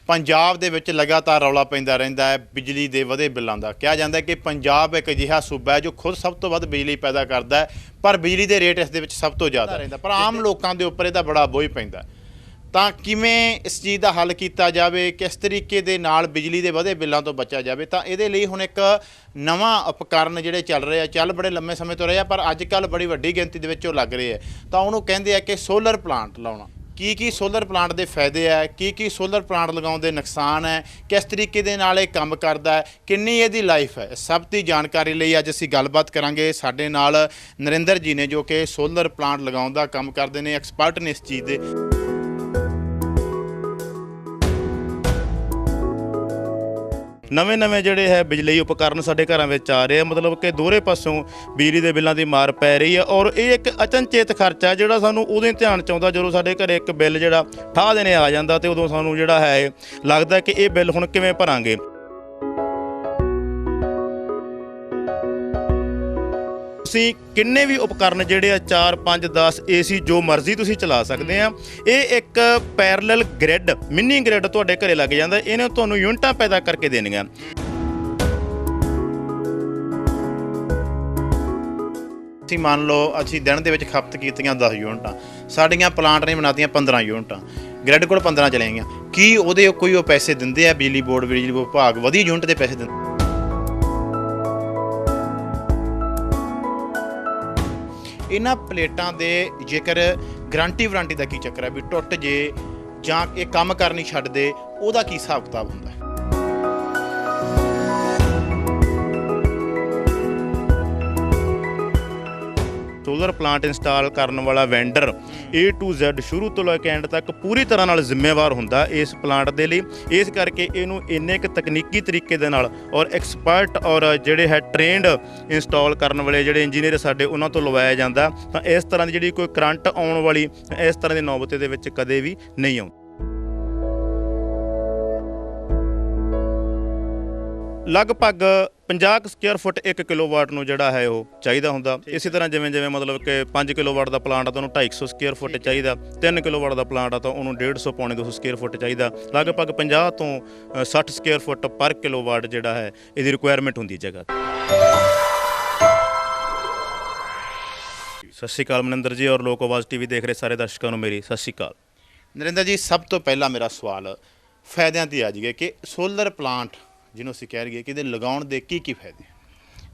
पंजाब दे विच लगातार रौला पैंदा रहिंदा है बिजली दे वधे बिल्लां दा। कहा जाता है कि पंजाब एक अजिहा सूबा है जो खुद सब तो वध बिजली पैदा करता है, पर बिजली दे रेट इस दे विच सब तो ज़्यादा रहिंदा, पर आम लोकां दे उपर इहदा बड़ा बोझ पैंदा। ਤਾਂ ਕਿਵੇਂ ਇਸ ਚੀਜ਼ ਦਾ ਹੱਲ ਕੀਤਾ ਜਾਵੇ, ਕਿਸ ਤਰੀਕੇ ਦੇ ਨਾਲ ਬਿਜਲੀ ਦੇ ਵਧੇ ਬਿੱਲਾਂ ਤੋਂ ਬਚਿਆ ਜਾਵੇ, ਤਾਂ ਇਹਦੇ ਲਈ ਹੁਣ ਇੱਕ ਨਵਾਂ ਉਪਕਰਨ ਜਿਹੜੇ ਚੱਲ ਰਹੇ ਆ, ਚੱਲ ਬੜੇ ਲੰਮੇ ਸਮੇਂ ਤੋਂ ਰਹੇ ਆ, ਪਰ ਅੱਜ ਕੱਲ੍ਹ ਬੜੀ ਵੱਡੀ ਗਿਣਤੀ ਦੇ ਵਿੱਚ ਉਹ ਲੱਗ ਰਹੇ ਆ। ਤਾਂ ਉਹਨੂੰ ਕਹਿੰਦੇ ਆ ਕਿ ਸੋਲਰ ਪਲਾਂਟ ਲਾਉਣਾ। ਕੀ ਸੋਲਰ ਪਲਾਂਟ ਦੇ ਫਾਇਦੇ ਹੈ, ਕੀ ਸੋਲਰ ਪਲਾਂਟ ਲਗਾਉਣ ਦੇ ਨੁਕਸਾਨ ਹੈ, ਕਿਸ ਤਰੀਕੇ ਦੇ ਨਾਲ ਇਹ ਕੰਮ ਕਰਦਾ ਹੈ, ਕਿੰਨੀ ਇਹਦੀ ਲਾਈਫ ਹੈ, ਸਭ ਦੀ ਜਾਣਕਾਰੀ ਲਈ ਅੱਜ ਅਸੀਂ ਗੱਲਬਾਤ ਕਰਾਂਗੇ। ਸਾਡੇ ਨਾਲ ਨਰਿੰਦਰ ਜੀ ਨੇ ਜੋ ਕਿ ਸੋਲਰ ਪਲਾਂਟ ਲਗਾਉਣ ਦਾ ਕੰਮ ਕਰਦੇ ਨੇ, ਐਕਸਪਰਟ ਨੇ ਇਸ ਚੀਜ਼ ਦੇ। ਨਵੇਂ ਜਿਹੜੇ ਹੈ ਬਿਜਲੀ ਉਪਕਰਨ ਸਾਡੇ ਘਰਾਂ ਵਿੱਚ ਆ ਰਹੇ ਆ, ਮਤਲਬ ਕਿ ਦੋਹਰੇ ਪਾਸੋਂ ਬਿਜਲੀ ਦੇ ਬਿੱਲਾਂ ਦੀ ਮਾਰ ਪੈ ਰਹੀ ਆ। ਔਰ ਇਹ ਇੱਕ ਅਚਨਚੇਤ ਖਰਚਾ ਜਿਹੜਾ ਸਾਨੂੰ ਉਦੋਂ ਧਿਆਨ 'ਚ ਆਉਂਦਾ ਜਦੋਂ ਸਾਡੇ ਘਰੇ ਇੱਕ ਬਿੱਲ ਜਿਹੜਾ ਠਾਹ ਦੇਣੇ ਆ ਜਾਂਦਾ, ਤੇ ਉਦੋਂ ਸਾਨੂੰ ਜਿਹੜਾ ਹੈ ਲੱਗਦਾ ਕਿ ਇਹ ਬਿੱਲ ਹੁਣ ਕਿਵੇਂ ਭਰਾਂਗੇ। ਤੁਸੀਂ ਕਿੰਨੇ ਵੀ ਉਪਕਰਨ ਜਿਹੜੇ ਆ 4 5 10 AC ਜੋ ਮਰਜ਼ੀ ਤੁਸੀਂ ਚਲਾ ਸਕਦੇ ਆ। ਇਹ ਇੱਕ ਪੈਰਲਲ ਗ੍ਰਿਡ, ਮਿੰਨੀ ਗ੍ਰਿਡ ਤੁਹਾਡੇ ਘਰੇ ਲੱਗ ਜਾਂਦਾ, ਇਹਨੇ ਤੁਹਾਨੂੰ ਯੂਨਿਟਾਂ ਪੈਦਾ ਕਰਕੇ ਦੇਣੀਆਂ। ਅਸੀਂ ਮੰਨ ਲਓ ਅਸੀਂ ਦਿਨ ਦੇ ਵਿੱਚ ਖਪਤ ਕੀਤੀਆਂ 10 ਯੂਨਿਟਾਂ, ਸਾਡੀਆਂ ਪਲਾਂਟ ਨੇ ਬਣਾਤੀਆਂ 15 ਯੂਨਿਟਾਂ, ਗ੍ਰਿਡ ਕੋਲ 15 ਚਲੇ ਗਈਆਂ। ਕੀ ਉਹਦੇ ਕੋਈ ਉਹ ਪੈਸੇ ਦਿੰਦੇ ਆ ਬਿਜਲੀ ਬੋਰਡ ਵਿਭਾਗ ਵਧੀਆ ਯੂਨਿਟ ਦੇ ਪੈਸੇ ਦਿੰਦੇ? ਇਹਨਾਂ ਪਲੇਟਾਂ ਦੇ ਜੇਕਰ ਗਰੰਟੀ ਵਾਰੰਟੀ ਦਾ ਕੀ ਚੱਕਰ ਹੈ, ਵੀ ਟੁੱਟ ਜੇ ਜਾਂ ਇਹ ਕੰਮ ਕਰਨੀ ਛੱਡ ਦੇ, ਉਹਦਾ ਕੀ ਹਿਸਾਬ ਕਿਤਾਬ ਹੁੰਦਾ ਹੈ? ਸੋਲਰ ਪਲਾਂਟ ਇੰਸਟਾਲ ਕਰਨ ਵਾਲਾ ਵੈਂਡਰ A to Z ਸ਼ੁਰੂ ਤੋਂ ਲੈ ਕੇ ਐਂਡ ਤੱਕ ਪੂਰੀ ਤਰ੍ਹਾਂ ਨਾਲ ਜ਼ਿੰਮੇਵਾਰ ਹੁੰਦਾ ਇਸ ਪਲਾਂਟ ਦੇ ਲਈ। ਇਸ ਕਰਕੇ ਇਹਨੂੰ ਇੰਨੇ ਕੁ ਤਕਨੀਕੀ ਤਰੀਕੇ ਦੇ ਨਾਲ ਔਰ ਐਕਸਪਰਟ ਔਰ ਜਿਹੜੇ ਹੈ ਟ੍ਰੇਨਡ ਇੰਸਟਾਲ ਕਰਨ ਵਾਲੇ ਜਿਹੜੇ ਇੰਜੀਨੀਅਰ ਸਾਡੇ ਉਹਨਾਂ ਤੋਂ ਲਵਾਇਆ ਜਾਂਦਾ। ਤਾਂ ਇਸ ਤਰ੍ਹਾਂ ਦੀ ਜਿਹੜੀ ਕੋਈ ਕਰੰਟ ਆਉਣ ਵਾਲੀ ਇਸ ਤਰ੍ਹਾਂ ਦੀ ਨੌਬਤ ਦੇ ਵਿੱਚ ਕਦੇ ਵੀ ਨਹੀਂ ਆਉਂਦੀ। ਲਗਭਗ 50 ਸਕੁਅਰ ਫੁੱਟ 1 ਕਿਲੋਵਾਟ ਨੂੰ ਜਿਹੜਾ ਹੈ ਉਹ ਚਾਹੀਦਾ ਹੁੰਦਾ। ਇਸੇ ਤਰ੍ਹਾਂ ਜਿਵੇਂ ਮਤਲਬ ਕਿ 5 ਕਿਲੋਵਾਟ ਦਾ ਪਲਾਂਟ ਆ ਤਾਂ ਉਹਨੂੰ 250 ਸਕੁਅਰ ਫੁੱਟ ਚਾਹੀਦਾ, 3 ਕਿਲੋਵਾਟ ਦਾ ਪਲਾਂਟ ਆ ਤਾਂ ਉਹਨੂੰ 150 ਪੌਣੇ 200 ਸਕੁਅਰ ਫੁੱਟ ਚਾਹੀਦਾ। ਲਗਭਗ 50 ਤੋਂ 60 ਸਕੁਅਰ ਫੁੱਟ ਪਰ ਕਿਲੋਵਾਟ ਜਿਹੜਾ ਹੈ ਇਹਦੀ ਰਿਕੁਆਇਰਮੈਂਟ ਹੁੰਦੀ ਜਗ੍ਹਾ। ਸਤਿ ਸ਼੍ਰੀ ਅਕਾਲ ਮਨਿੰਦਰ ਜੀ, ਔਰ ਲੋਕ ਆਵਾਜ਼ TV ਦੇਖ ਰਹੇ ਸਾਰੇ ਦਰਸ਼ਕਾਂ ਨੂੰ ਮੇਰੀ ਸਤਿ ਸ਼੍ਰੀ ਅਕਾਲ। ਨਰਿੰਦਰ ਜੀ, ਸਭ ਤੋਂ ਪਹਿਲਾਂ ਮੇਰਾ ਸਵਾਲ ਫਾਇਦਿਆਂ 'ਤੇ ਆ ਜਾਈਏ ਕਿ ਸੋਲਰ ਪਲਾਂਟ ਜਿਹਨੂੰ ਅਸੀਂ ਕਹਿ ਰਹੀਏ ਕਿ ਇਹਦੇ ਲਗਾਉਣ ਦੇ ਕੀ ਫਾਇਦੇ?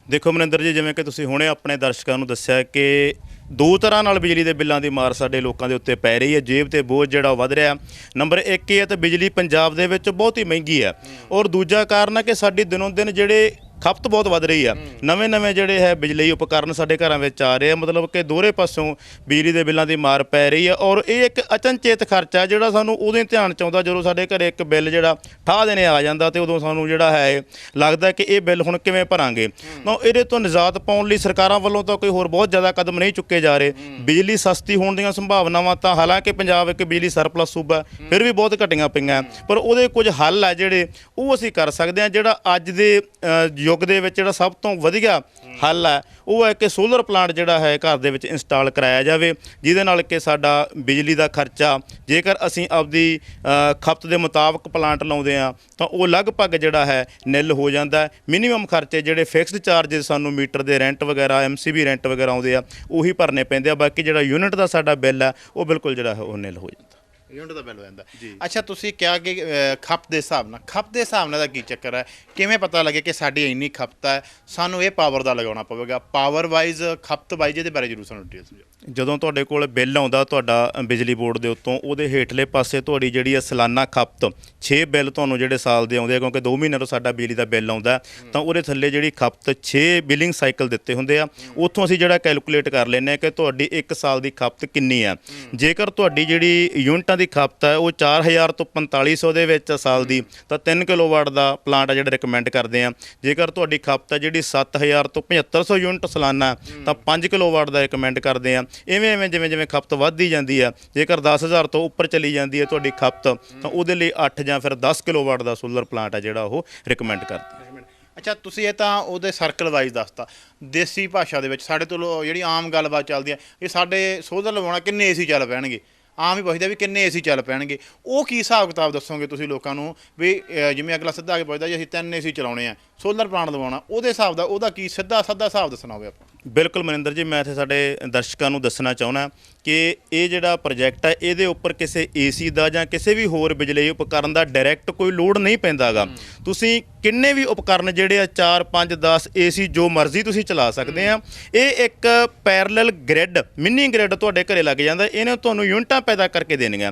ਦੇਖੋ ਮਨਿੰਦਰ ਜੀ, ਜਿਵੇਂ ਕਿ ਤੁਸੀਂ ਹੁਣੇ ਆਪਣੇ ਦਰਸ਼ਕਾਂ ਨੂੰ ਦੱਸਿਆ ਕਿ ਦੋ ਤਰ੍ਹਾਂ ਨਾਲ ਬਿਜਲੀ ਦੇ ਬਿੱਲਾਂ ਦੀ ਮਾਰ ਸਾਡੇ ਲੋਕਾਂ ਦੇ ਉੱਤੇ ਪੈ ਰਹੀ ਹੈ, ਜੇਬ ਤੇ ਬੋਝ ਜਿਹੜਾ ਵੱਧ ਰਿਹਾ। ਨੰਬਰ 1 ਇਹ ਹੈ ਤਾਂ ਬਿਜਲੀ ਪੰਜਾਬ ਦੇ ਵਿੱਚ ਬਹੁਤ ਹੀ ਮਹਿੰਗੀ ਹੈ, ਔਰ ਦੂਜਾ ਕਾਰਨ ਹੈ ਕਿ ਸਾਡੀ ਦਿਨੋਂ ਦਿਨ ਜਿਹੜੇ ਖਪਤ ਬਹੁਤ ਵੱਧ ਰਹੀ ਆ। ਨਵੇਂ ਜਿਹੜੇ ਹੈ ਬਿਜਲੀ ਉਪਕਰਨ ਸਾਡੇ ਘਰਾਂ ਵਿੱਚ ਆ ਰਹੇ ਆ, ਮਤਲਬ ਕਿ ਦੋਹਰੇ ਪਾਸੋਂ ਬਿਜਲੀ ਦੇ ਬਿੱਲਾਂ ਦੀ ਮਾਰ ਪੈ ਰਹੀ ਆ। ਔਰ ਇਹ ਇੱਕ ਅਚਨਚੇਤ ਖਰਚਾ ਜਿਹੜਾ ਸਾਨੂੰ ਉਦੋਂ ਧਿਆਨ 'ਚ ਆਉਂਦਾ ਜਦੋਂ ਸਾਡੇ ਘਰੇ ਇੱਕ ਬਿੱਲ ਜਿਹੜਾ ਠਾਹ ਦੇਣੇ ਆ ਜਾਂਦਾ, ਤੇ ਉਦੋਂ ਸਾਨੂੰ ਜਿਹੜਾ ਹੈ ਲੱਗਦਾ ਕਿ ਇਹ ਬਿੱਲ ਹੁਣ ਕਿਵੇਂ ਭਰਾਂਗੇ। ਤਾਂ ਇਹਦੇ ਤੋਂ ਨਿਜਾਤ ਪਾਉਣ ਲਈ ਸਰਕਾਰਾਂ ਵੱਲੋਂ ਤਾਂ ਕੋਈ ਹੋਰ ਬਹੁਤ ਜ਼ਿਆਦਾ ਕਦਮ ਨਹੀਂ ਚੁੱਕੇ ਜਾ ਰਹੇ। ਬਿਜਲੀ ਸਸਤੀ ਹੋਣ ਦੀਆਂ ਸੰਭਾਵਨਾਵਾਂ ਤਾਂ, ਹਾਲਾਂਕਿ ਪੰਜਾਬ ਇੱਕ ਬਿਜਲੀ ਸਰਪਲਸ ਸੂਬਾ, ਫਿਰ ਵੀ ਬਹੁਤ ਘਟੀਆਂ ਪਈਆਂ, ਪਰ ਉਹਦੇ ਕੁਝ ਹੱਲ ਆ ਜਿਹੜੇ ਉਹ ਅਸੀਂ ਕਰ ਸਕਦੇ ਹਾਂ। ਜਿਹੜਾ ਅੱਜ ਦੇ ਯੁੱਗ ਦੇ ਵਿੱਚ ਜਿਹੜਾ ਸਭ ਤੋਂ ਵਧੀਆ ਹੱਲ ਹੈ ਉਹ ਹੈ ਕਿ ਸੋਲਰ ਪਲਾਂਟ ਜਿਹੜਾ ਹੈ ਘਰ ਦੇ ਵਿੱਚ ਇੰਸਟਾਲ ਕਰਾਇਆ ਜਾਵੇ, ਜਿਹਦੇ ਨਾਲ ਕਿ ਸਾਡਾ ਬਿਜਲੀ ਦਾ ਖਰਚਾ, ਜੇਕਰ ਅਸੀਂ ਆਪਦੀ ਖਪਤ ਦੇ ਮੁਤਾਬਕ ਪਲਾਂਟ ਲਾਉਂਦੇ ਹਾਂ ਤਾਂ ਉਹ ਲਗਭਗ ਜਿਹੜਾ ਹੈ ਨਿੱਲ ਹੋ ਜਾਂਦਾ। ਮਿਨੀਮਮ ਖਰਚੇ ਜਿਹੜੇ ਫਿਕਸਡ ਚਾਰਜਸ ਸਾਨੂੰ ਮੀਟਰ ਦੇ ਰੈਂਟ ਵਗੈਰਾ, MCB ਰੈਂਟ ਵਗੈਰਾ ਆਉਂਦੇ ਆ, ਉਹੀ ਭਰਨੇ ਪੈਂਦੇ ਆ। ਬਾਕੀ ਜਿਹੜਾ ਯੂਨਿਟ ਦਾ ਸਾਡਾ ਬਿੱਲ ਹੈ ਉਹ ਬਿਲਕੁਲ ਜਿਹੜਾ ਹੈ ਉਹ ਨਿੱਲ ਹੋ ਜਾਂਦਾ। ਯੂਨਿਟ ਦਾ ਬਿੱਲ ਹੋ ਜਾਂਦਾ। ਅੱਛਾ, ਤੁਸੀਂ ਕਿਹਾ ਕਿ ਖਪਤ ਦੇ ਹਿਸਾਬ ਨਾਲ ਦਾ ਕੀ ਚੱਕਰ ਹੈ? ਕਿਵੇਂ ਪਤਾ ਲੱਗੇ ਕਿ ਸਾਡੀ ਇੰਨੀ ਖਪਤ ਹੈ, ਸਾਨੂੰ ਇਹ ਪਾਵਰ ਦਾ ਲਗਾਉਣਾ ਪਵੇਗਾ? ਪਾਵਰ ਵਾਈਜ਼, ਖਪਤ ਵਾਈਜ਼ ਇਹਦੇ ਬਾਰੇ ਜ਼ਰੂਰ ਸਾਨੂੰ ਡਿਟੇਲ ਸਮਝਾਓ। ਜਦੋਂ ਤੁਹਾਡੇ ਕੋਲ ਬਿੱਲ ਆਉਂਦਾ ਤੁਹਾਡਾ ਬਿਜਲੀ ਬੋਰਡ ਦੇ ਉੱਤੋਂ, ਉਹਦੇ ਹੇਠਲੇ ਪਾਸੇ ਤੁਹਾਡੀ ਜਿਹੜੀ ਹੈ ਸਾਲਾਨਾ ਖਪਤ 6 ਬਿੱਲ ਤੁਹਾਨੂੰ ਜਿਹੜੇ ਸਾਲ ਦੇ ਆਉਂਦੇ ਆ, ਕਿਉਂਕਿ 2 ਮਹੀਨਿਆਂ ਤੋਂ ਸਾਡਾ ਬਿਜਲੀ ਦਾ ਬਿੱਲ ਆਉਂਦਾ, ਤਾਂ ਉਹਦੇ ਥੱਲੇ ਜਿਹੜੀ ਖਪਤ 6 ਬਿਲਿੰਗ ਸਾਈਕਲ ਦਿੱਤੇ ਹੁੰਦੇ ਆ, ਉੱਥੋਂ ਅਸੀਂ ਜਿਹੜਾ ਕੈਲਕੂਲੇਟ ਕਰ ਲੈਂਦੇ ਹਾਂ ਕਿ ਤੁਹਾਡੀ 1 ਸਾਲ ਦੀ ਖਪਤ ਕਿੰਨੀ ਆ। ਜੇਕਰ ਤੁਹਾਡੀ ਜਿਹੜੀ ਯੂਨਿਟਾਂ ਦੀ ਖਪਤ ਹੈ ਉਹ 4000 ਤੋਂ 4500 ਦੇ ਵਿੱਚ ਸਾਲ ਦੀ, ਤਾਂ 3 ਕਿਲੋਵਾਟ ਦਾ ਪਲਾਂਟ ਆ ਜਿਹੜਾ ਰਿਕਮੈਂਡ ਕਰਦੇ ਆ। ਜੇਕਰ ਤੁਹਾਡੀ ਖਪਤ ਹੈ ਜਿਹੜੀ 7000 ਤੋਂ 7500 ਯੂਨਿਟ ਸਾਲਾਨਾ, ਤਾਂ 5 ਕਿਲੋਵਾਟ ਦਾ ਰਿਕਮੈਂਡ ਕਰਦੇ ਆ। ਇਵੇਂ ਜਿਵੇਂ ਖਪਤ ਵੱਧਦੀ ਜਾਂਦੀ ਆ, ਜੇਕਰ 10000 ਤੋਂ ਉੱਪਰ ਚਲੀ ਜਾਂਦੀ ਹੈ ਤੁਹਾਡੀ ਖਪਤ, ਤਾਂ ਉਹਦੇ ਲਈ 8 ਜਾਂ ਫਿਰ 10 ਕਿਲੋਵਾਟ ਦਾ ਸੋਲਰ ਪਲਾਂਟ ਆ ਜਿਹੜਾ ਉਹ ਰਿਕਮੈਂਡ ਕਰਦੇ। ਅੱਛਾ, ਤੁਸੀਂ ਇਹ ਤਾਂ ਉਹਦੇ ਸਰਕਲ ਵਾਈਜ਼ ਦੱਸਤਾ। ਦੇਸੀ ਭਾਸ਼ਾ ਦੇ ਵਿੱਚ ਸਾਡੇ ਤੋਂ ਜਿਹੜੀ ਆਮ ਗੱਲਬਾਤ ਚੱਲਦੀ ਹੈ, ਇਹ ਸਾਡੇ ਸੋਲਰ ਲਵਾਉਣਾ ਕਿੰਨੇ AC ਚੱਲ ਪੈਣਗੇ? ਆਮ ਹੀ ਪੁੱਛਦਾ ਵੀ ਕਿੰਨੇ ਏਸੀ ਚੱਲ ਪੈਣਗੇ। ਉਹ ਕੀ ਹਿਸਾਬ ਕਿਤਾਬ ਦੱਸੋਗੇ ਤੁਸੀਂ ਲੋਕਾਂ ਨੂੰ ਵੀ ਜਿਵੇਂ ਅਗਲਾ ਸਿੱਧਾ ਆ ਕੇ ਪੁੱਛਦਾ ਜੀ ਅਸੀਂ 3 ਏਸੀ ਚਲਾਉਣੇ ਆ, ਸੋਲਰ ਪਲਾਂਟ ਲਵਾਉਣਾ, ਉਹਦੇ ਹਿਸਾਬ ਦਾ ਉਹਦਾ ਕੀ ਸਿੱਧਾ ਸਾਦਾ ਹਿਸਾਬ ਦੱਸਣਾ ਹੋਵੇ ਆਪਾਂ। ਬਿਲਕੁਲ ਮਨਿੰਦਰ ਜੀ, ਮੈਂ ਇੱਥੇ ਸਾਡੇ ਦਰਸ਼ਕਾਂ ਨੂੰ ਦੱਸਣਾ ਚਾਹੁੰਦਾ ਕਿ ਇਹ ਜਿਹੜਾ ਪ੍ਰੋਜੈਕਟ ਹੈ ਇਹਦੇ ਉੱਪਰ ਕਿਸੇ ਏਸੀ ਦਾ ਜਾਂ ਕਿਸੇ ਵੀ ਹੋਰ ਬਿਜਲੀ ਉਪਕਰਨ ਦਾ ਡਾਇਰੈਕਟ ਕੋਈ ਲੋਡ ਨਹੀਂ ਪੈਂਦਾ ਗਾ। ਤੁਸੀਂ ਕਿੰਨੇ ਵੀ ਉਪਕਰਨ ਜਿਹੜੇ ਆ 4 5 10 ਏਸੀ ਜੋ ਮਰਜ਼ੀ ਤੁਸੀਂ ਚਲਾ ਸਕਦੇ ਆ। ਇਹ ਇੱਕ ਪੈਰਲਲ ਗ੍ਰਿਡ, ਮਿੰਨੀ ਗ੍ਰਿਡ ਤੁਹਾਡੇ ਘਰੇ ਲੱਗ ਜਾਂਦਾ, ਇਹਨੇ ਤੁਹਾਨੂੰ ਯੂਨਿਟਾਂ ਪੈਦਾ ਕਰਕੇ ਦੇਣੀਆਂ।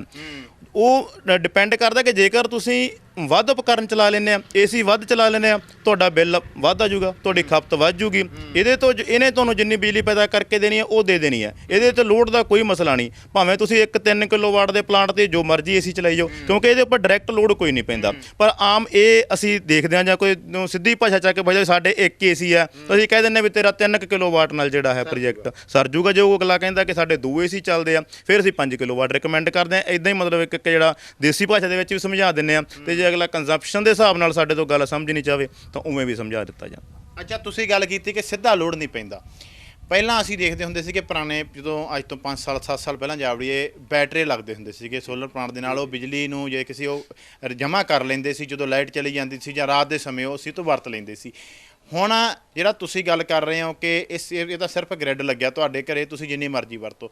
ਉਹ ਡਿਪੈਂਡ ਕਰਦਾ ਕਿ ਜੇਕਰ ਤੁਸੀਂ ਵੱਧ ਉਪਕਰਨ ਚਲਾ ਲੈਂਦੇ ਆ, ਏਸੀ ਵੱਧ ਚਲਾ ਲੈਂਦੇ ਆ, ਤੁਹਾਡਾ ਬਿੱਲ ਵੱਧ ਆ ਜਾਊਗਾ, ਤੁਹਾਡੀ ਖਪਤ ਵੱਧ ਜੂਗੀ। ਇਹਨੇ ਤੁਹਾਨੂੰ ਜਿੰਨੀ ਬਿਜਲੀ ਪੈਦਾ ਕਰਕੇ ਦੇਣੀ ਹੈ ਉਹ ਦੇ ਦੇਣੀ ਹੈ। ਇਹਦੇ ਤੇ ਲੋਡ ਦਾ ਕੋਈ ਮਸਲਾ ਨਹੀਂ, ਭਾਵੇਂ ਤੁਸੀਂ ਇੱਕ 3 ਕਿਲੋਵਾਟ ਦੇ ਪਲਾਂਟ ਤੇ ਜੋ ਮਰਜ਼ੀ ਏਸੀ ਚਲਾਈ ਜਾਓ, ਕਿਉਂਕਿ ਇਹਦੇ ਉੱਪਰ ਡਾਇਰੈਕਟ ਲੋਡ ਕੋਈ ਨਹੀਂ ਪੈਂਦਾ। ਪਰ ਆਮ ਇਹ ਅਸੀਂ ਦੇਖਦੇ ਹਾਂ ਜਾਂ ਕੋਈ ਸਿੱਧੀ ਭਾਸ਼ਾ ਚੱਕ ਕੇ ਪੁੱਛਦਾ ਸਾਡੇ ਇੱਕ ਏਸੀ ਆ, ਅਸੀਂ ਕਹਿ ਦਿੰਦੇ ਵੀ ਤੇਰਾ 3 ਕਿਲੋਵਾਟ ਨਾਲ ਜਿਹੜਾ ਹੈ ਪ੍ਰੋਜੈਕਟ ਸਰ ਜੂਗਾ। ਜੋ ਅਗਲਾ ਕਹਿੰਦਾ ਕਿ ਸਾਡੇ 2 ਏਸੀ ਚੱਲਦੇ ਆ, ਫਿਰ ਅਸੀਂ 5 ਕਿਲੋਵਾਟ ਰਿਕਮੈਂਡ ਕਰਦੇ ਹਾਂ। ਇਦਾਂ ਹੀ ਮਤਲਬ ਇੱਕ ਜਿਹੜਾ ਦੇਸੀ ਭਾਸ਼ਾ ਦੇ ਵਿੱਚ ਵੀ ਸਮਝਾ ਦਿੰਦੇ ਆ, ਤੇ ਜੇ ਅਗਲਾ ਕੰਜ਼ੰਪਸ਼ਨ ਦੇ ਹਿਸਾਬ ਨਾਲ ਸਾਡੇ ਤੋਂ ਗੱਲ ਸਮਝ ਨਹੀਂ ਚਾਹਵੇ ਤਾਂ ਉਵੇਂ ਵੀ ਸਮਝਾ ਦਿੱਤਾ ਜਾਂਦਾ। ਅੱਛਾ, ਤੁਸੀਂ ਗੱਲ ਕੀਤੀ ਕਿ ਸਿੱਧਾ ਲੋਡ ਨਹੀਂ ਪੈਂਦਾ। ਪਹਿਲਾਂ ਅਸੀਂ ਦੇਖਦੇ ਹੁੰਦੇ ਸੀ ਕਿ ਪੁਰਾਣੇ, ਜਦੋਂ ਅੱਜ ਤੋਂ 5 ਸਾਲ 7 ਸਾਲ ਪਹਿਲਾਂ ਜਾਵੜੀਏ, ਬੈਟਰੀ ਲੱਗਦੇ ਹੁੰਦੇ ਸੀਗੇ ਸੋਲਰ ਪਲਾਂਟ ਦੇ ਨਾਲ। ਉਹ ਬਿਜਲੀ ਨੂੰ ਜੇ ਕਿਸੇ ਉਹ ਜਮ੍ਹਾਂ ਕਰ ਲੈਂਦੇ ਸੀ, ਜਦੋਂ ਲਾਈਟ ਚਲੀ ਜਾਂਦੀ ਸੀ ਜਾਂ ਰਾਤ ਦੇ ਸਮੇਂ ਉਹ ਅਸੀਂ ਤੋਂ ਵਰਤ ਲੈਂਦੇ ਸੀ। ਹੁਣ ਜਿਹੜਾ ਤੁਸੀਂ ਗੱਲ ਕਰ ਰਹੇ ਹੋ ਕਿ ਇਹ ਤਾਂ ਸਿਰਫ ਗ੍ਰਿਡ ਲੱਗਿਆ ਤੁਹਾਡੇ ਘਰੇ, ਤੁਸੀਂ ਜਿੰਨੀ ਮਰਜ਼ੀ ਵਰਤੋ।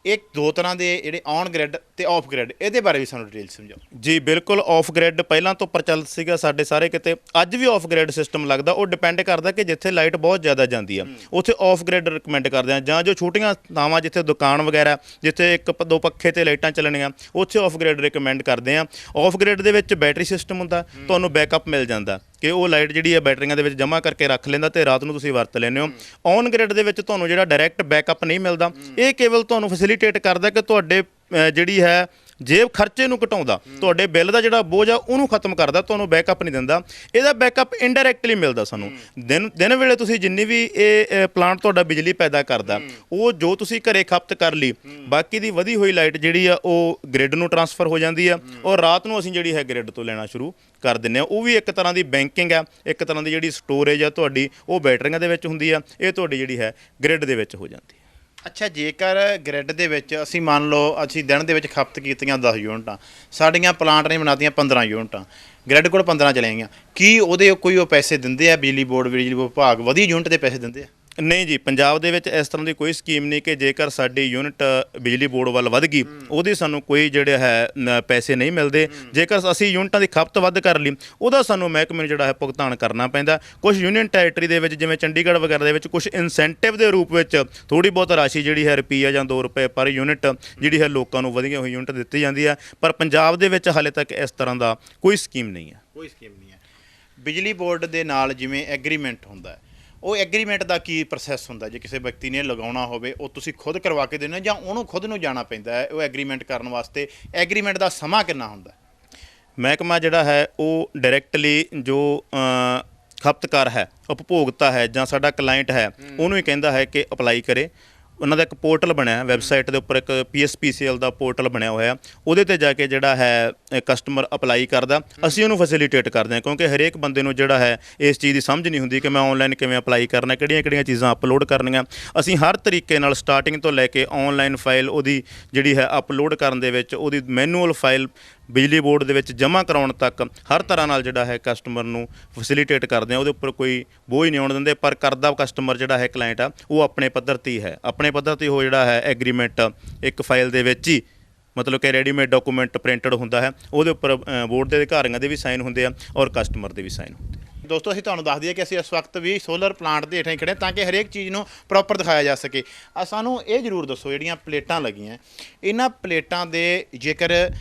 ਇਹ 2 ਤਰ੍ਹਾਂ ਦੇ ਜਿਹੜੇ ਔਨ ਗ੍ਰਿਡ ਤੇ ਆਫ ਗ੍ਰਿਡ, ਇਹਦੇ ਬਾਰੇ ਵੀ ਸਾਨੂੰ ਡਿਟੇਲ ਸਮਝਾਓ। ਜੀ ਬਿਲਕੁਲ, ਆਫ ਗ੍ਰਿਡ ਪਹਿਲਾਂ ਤੋਂ ਪ੍ਰਚਲਿਤ ਸੀਗਾ ਸਾਡੇ ਸਾਰੇ ਕਿਤੇ, ਅੱਜ ਵੀ ਆਫ ਗ੍ਰਿਡ ਸਿਸਟਮ ਲੱਗਦਾ। ਉਹ ਡਿਪੈਂਡ ਕਰਦਾ ਕਿ ਜਿੱਥੇ ਲਾਈਟ ਬਹੁਤ ਜ਼ਿਆਦਾ ਜਾਂਦੀ ਆ ਉੱਥੇ ਆਫ ਗ੍ਰਿਡ ਰਿਕਮੈਂਡ ਕਰਦੇ ਆ, ਜਾਂ ਜੋ ਛੋਟੀਆਂ ਥਾਵਾਂ ਜਿੱਥੇ ਦੁਕਾਨ ਵਗੈਰਾ, ਜਿੱਥੇ 1 2 ਪੱਖੇ ਤੇ ਲਾਈਟਾਂ ਚੱਲਣੀਆਂ, ਉੱਥੇ ਆਫ ਗ੍ਰਿਡ ਰਿਕਮੈਂਡ ਕਰਦੇ ਆ। ਆਫ ਗ੍ਰਿਡ ਦੇ ਵਿੱਚ ਬੈਟਰੀ ਸਿਸਟਮ ਹੁੰਦਾ, ਤੁਹਾਨੂੰ ਬੈਕਅਪ ਮਿਲ ਜਾਂਦਾ ਕਿ ਉਹ ਲਾਈਟ ਜਿਹੜੀ ਹੈ ਬੈਟਰੀਆਂ ਦੇ ਵਿੱਚ ਜਮ੍ਹਾਂ ਕਰਕੇ ਰੱਖ ਲੈਂਦਾ ਤੇ ਰਾਤ ਨੂੰ ਤੁਸੀਂ ਵਰਤ ਲੈਂਦੇ ਹੋ। ਔਨ ਗ੍ਰਿਡ ਦੇ ਵਿੱਚ ਤੁਹਾਨੂੰ ਜਿਹੜਾ ਡਾਇਰੈਕਟ ਬੈਕਅਪ ਨਹੀਂ ਮਿਲਦਾ। ਇਹ ਕੇਵਲ ਤੁਹਾਨੂੰ ਫੈਸਿਲੀਟੇਟ ਕਰਦਾ ਕਿ ਤੁਹਾਡੇ ਜਿਹੜੀ ਹੈ ਜੇਬ ਖਰਚੇ ਨੂੰ ਘਟਾਉਂਦਾ, ਤੁਹਾਡੇ ਬਿੱਲ ਦਾ ਜਿਹੜਾ ਬੋਝ ਆ ਉਹਨੂੰ ਖਤਮ ਕਰਦਾ, ਤੁਹਾਨੂੰ ਬੈਕਅਪ ਨਹੀਂ ਦਿੰਦਾ। ਇਹਦਾ ਬੈਕਅਪ ਇਨਡਾਇਰੈਕਟਲੀ ਮਿਲਦਾ ਸਾਨੂੰ। ਦਿਨ ਵੇਲੇ ਤੁਸੀਂ ਜਿੰਨੀ ਵੀ ਇਹ ਪਲਾਂਟ ਤੁਹਾਡਾ ਬਿਜਲੀ ਪੈਦਾ ਕਰਦਾ, ਉਹ ਜੋ ਤੁਸੀਂ ਘਰੇ ਖਪਤ ਕਰ ਲਈ, ਬਾਕੀ ਦੀ ਵਧੀ ਹੋਈ ਲਾਈਟ ਜਿਹੜੀ ਆ ਉਹ ਗ੍ਰਿਡ ਨੂੰ ਟਰਾਂਸਫਰ ਹੋ ਜਾਂਦੀ ਆ, ਔਰ ਰਾਤ ਨੂੰ ਅਸੀਂ ਜਿਹੜੀ ਹੈ ਗ੍ਰਿਡ ਤੋਂ ਲੈਣਾ ਸ਼ੁਰੂ ਕਰ ਦਿੰਦੇ ਆ। ਉਹ ਵੀ ਇੱਕ ਤਰ੍ਹਾਂ ਦੀ ਬੈਂਕਿੰਗ ਆ, ਇੱਕ ਤਰ੍ਹਾਂ ਦੀ ਜਿਹੜੀ ਸਟੋਰੇਜ ਆ ਤੁਹਾਡੀ, ਉਹ ਬੈਟਰੀਆਂ ਦੇ ਵਿੱਚ ਹੁੰਦੀ ਆ, ਇਹ ਤੁਹਾਡੀ ਜਿਹੜੀ ਹੈ ਗ੍ਰਿਡ ਦੇ ਵਿੱਚ ਹੋ ਜਾਂਦੀ ਹੈ। ਅੱਛਾ, ਜੇਕਰ ਗ੍ਰਿਡ ਦੇ ਵਿੱਚ ਅਸੀਂ ਮੰਨ ਲਓ ਅਸੀਂ ਦਿਨ ਦੇ ਵਿੱਚ ਖਪਤ ਕੀਤੀਆਂ 10 ਯੂਨਿਟਾਂ, ਸਾਡੀਆਂ ਪਲਾਂਟ ਨੇ ਬਣਾਤੀਆਂ 15 ਯੂਨਿਟਾਂ, ਗ੍ਰਿਡ ਕੋਲ 15 ਚਲੇ ਗਈਆਂ, ਕੀ ਉਹਦੇ ਕੋਈ ਉਹ ਪੈਸੇ ਦਿੰਦੇ ਆ ਬਿਜਲੀ ਬੋਰਡ, ਬਿਜਲੀ ਵਿਭਾਗ ਵਧੀ ਯੂਨਿਟ ਦੇ ਪੈਸੇ ਦਿੰਦੇ ਆ? ਨਹੀਂ ਜੀ, ਪੰਜਾਬ ਦੇ ਵਿੱਚ ਇਸ ਤਰ੍ਹਾਂ ਦੀ ਕੋਈ ਸਕੀਮ ਨਹੀਂ ਕਿ ਜੇਕਰ ਸਾਡੀ ਯੂਨਿਟ ਬਿਜਲੀ ਬੋਰਡ ਵੱਲ ਵੱਧ ਗਈ ਉਹਦੇ ਸਾਨੂੰ ਕੋਈ ਜਿਹੜੇ ਹੈ ਪੈਸੇ ਨਹੀਂ ਮਿਲਦੇ। ਜੇਕਰ ਅਸੀਂ ਯੂਨਿਟਾਂ ਦੀ ਖਪਤ ਵੱਧ ਕਰ ਲਈ ਉਹਦਾ ਸਾਨੂੰ ਮਹਿਕਮੇ ਨੂੰ ਜਿਹੜਾ ਹੈ ਭੁਗਤਾਨ ਕਰਨਾ ਪੈਂਦਾ। ਕੁਝ ਯੂਨੀਅਨ ਟੈਰੀਟਰੀ ਦੇ ਵਿੱਚ ਜਿਵੇਂ ਚੰਡੀਗੜ੍ਹ ਵਗੈਰਾ ਦੇ ਵਿੱਚ ਕੁਝ ਇਨਸੈਂਟਿਵ ਦੇ ਰੂਪ ਵਿੱਚ ਥੋੜ੍ਹੀ ਬਹੁਤ ਰਾਸ਼ੀ ਜਿਹੜੀ ਹੈ ਰੁਪਈਆ ਜਾਂ 2 ਰੁਪਏ ਪਰ ਯੂਨਿਟ ਜਿਹੜੀ ਹੈ ਲੋਕਾਂ ਨੂੰ ਵਧੀਆਂ ਹੋਈ ਯੂਨਿਟ ਦਿੱਤੀ ਜਾਂਦੀ ਹੈ। ਪਰ ਪੰਜਾਬ ਦੇ ਵਿੱਚ ਹਾਲੇ ਤੱਕ ਇਸ ਤਰ੍ਹਾਂ ਦਾ ਕੋਈ ਸਕੀਮ ਨਹੀਂ ਹੈ। ਕੋਈ ਸਕੀਮ ਨਹੀਂ ਹੈ। ਬਿਜਲੀ ਬੋਰਡ ਦੇ ਨਾਲ ਜਿਵੇਂ ਐਗਰੀਮੈਂਟ ਹੁੰਦਾ ਹੈ, ਉਹ ਐਗਰੀਮੈਂਟ ਦਾ ਕੀ ਪ੍ਰੋਸੈਸ ਹੁੰਦਾ? ਜੇ ਕਿਸੇ ਵਿਅਕਤੀ ਨੇ ਲਗਾਉਣਾ ਹੋਵੇ, ਉਹ ਤੁਸੀਂ ਖੁਦ ਕਰਵਾ ਕੇ ਦਿੰਦੇ ਹੋ ਜਾਂ ਉਹਨੂੰ ਖੁਦ ਨੂੰ ਜਾਣਾ ਪੈਂਦਾ ਹੈ ਉਹ ਐਗਰੀਮੈਂਟ ਕਰਨ ਵਾਸਤੇ? ਐਗਰੀਮੈਂਟ ਦਾ ਸਮਾਂ ਕਿੰਨਾ ਹੁੰਦਾ? ਮਹਿਕਮਾ ਜਿਹੜਾ ਹੈ ਉਹ ਡਾਇਰੈਕਟਲੀ ਜੋ ਖਪਤਕਾਰ ਹੈ, ਉਪਭੋਗਤਾ ਹੈ ਜਾਂ ਸਾਡਾ ਕਲਾਇੰਟ ਹੈ, ਉਹਨੂੰ ਹੀ ਕਹਿੰਦਾ ਹੈ ਕਿ ਅਪਲਾਈ ਕਰੇ। ਉਹਨਾਂ ਦਾ ਇੱਕ ਪੋਰਟਲ ਬਣਿਆ, ਵੈਬਸਾਈਟ ਦੇ ਉੱਪਰ ਇੱਕ PSPCL ਦਾ ਪੋਰਟਲ ਬਣਿਆ ਹੋਇਆ, ਉਹਦੇ 'ਤੇ ਜਾ ਕੇ ਜਿਹੜਾ ਹੈ ਕਸਟਮਰ ਅਪਲਾਈ ਕਰਦਾ। ਅਸੀਂ ਉਹਨੂੰ ਫੈਸਿਲੀਟੇਟ ਕਰਦੇ ਹਾਂ, ਕਿਉਂਕਿ ਹਰੇਕ ਬੰਦੇ ਨੂੰ ਜਿਹੜਾ ਹੈ ਇਸ ਚੀਜ਼ ਦੀ ਸਮਝ ਨਹੀਂ ਹੁੰਦੀ ਕਿ ਮੈਂ ਔਨਲਾਈਨ ਕਿਵੇਂ ਅਪਲਾਈ ਕਰਨਾ, ਕਿਹੜੀਆਂ ਚੀਜ਼ਾਂ ਅਪਲੋਡ ਕਰਨੀਆਂ। ਅਸੀਂ ਹਰ ਤਰੀਕੇ ਨਾਲ ਸਟਾਰਟਿੰਗ ਤੋਂ ਲੈ ਕੇ ਔਨਲਾਈਨ ਫਾਈਲ ਉਹਦੀ ਜਿਹੜੀ ਹੈ ਅਪਲੋਡ ਕਰਨ ਦੇ ਵਿੱਚ, ਉਹਦੀ ਮੈਨੂਅਲ ਫਾਈਲ ਬਿਜਲੀ ਬੋਰਡ ਦੇ ਵਿੱਚ ਜਮ੍ਹਾਂ ਕਰਾਉਣ ਤੱਕ ਹਰ ਤਰ੍ਹਾਂ ਨਾਲ ਜਿਹੜਾ ਹੈ ਕਸਟਮਰ ਨੂੰ ਫੈਸਿਲੀਟੇਟ ਕਰਦੇ ਆ। ਉਹਦੇ ਉੱਪਰ ਕੋਈ ਬੋਝ ਨਹੀਂ ਆਉਣ ਦਿੰਦੇ। ਪਰ ਕਰਦਾ ਕਸਟਮਰ ਜਿਹੜਾ ਹੈ ਕਲਾਇੰਟ ਆ ਉਹ ਆਪਣੇ ਪੱਧਰ 'ਤੇ ਹੀ ਹੈ, ਆਪਣੇ ਪੱਧਰ 'ਤੇ ਉਹ ਜਿਹੜਾ ਹੈ ਐਗਰੀਮੈਂਟ ਇੱਕ ਫਾਈਲ ਦੇ ਵਿੱਚ ਹੀ, ਮਤਲਬ ਕਿ ਰੈਡੀਮੇਡ ਡਾਕੂਮੈਂਟ ਪ੍ਰਿੰਟਡ ਹੁੰਦਾ ਹੈ, ਉਹਦੇ ਉੱਪਰ ਬੋਰਡ ਦੇ ਅਧਿਕਾਰੀਆਂ ਦੇ ਵੀ ਸਾਈਨ ਹੁੰਦੇ ਆ ਔਰ ਕਸਟਮਰ ਦੇ ਵੀ ਸਾਈਨ ਹੁੰਦੇ ਆ। ਦੋਸਤੋ, ਅਸੀਂ ਤੁਹਾਨੂੰ ਦੱਸ ਦਈਏ ਕਿ ਅਸੀਂ ਇਸ ਵਕਤ ਵੀ ਸੋਲਰ ਪਲਾਂਟ ਦੇ ਹੇਠਾਂ ਹੀ ਖੜ੍ਹੇ ਤਾਂ ਕਿ ਹਰੇਕ ਚੀਜ਼ ਨੂੰ ਪ੍ਰੋਪਰ ਦਿਖਾਇਆ ਜਾ ਸਕੇ। ਸਾਨੂੰ ਇਹ ਜ਼ਰੂਰ ਦੱਸੋ, ਜਿਹੜੀਆਂ ਪਲੇਟਾਂ ਲੱਗੀਆਂ, ਇਹਨਾਂ ਪਲੇਟਾਂ ਦੇ ਜੇਕਰ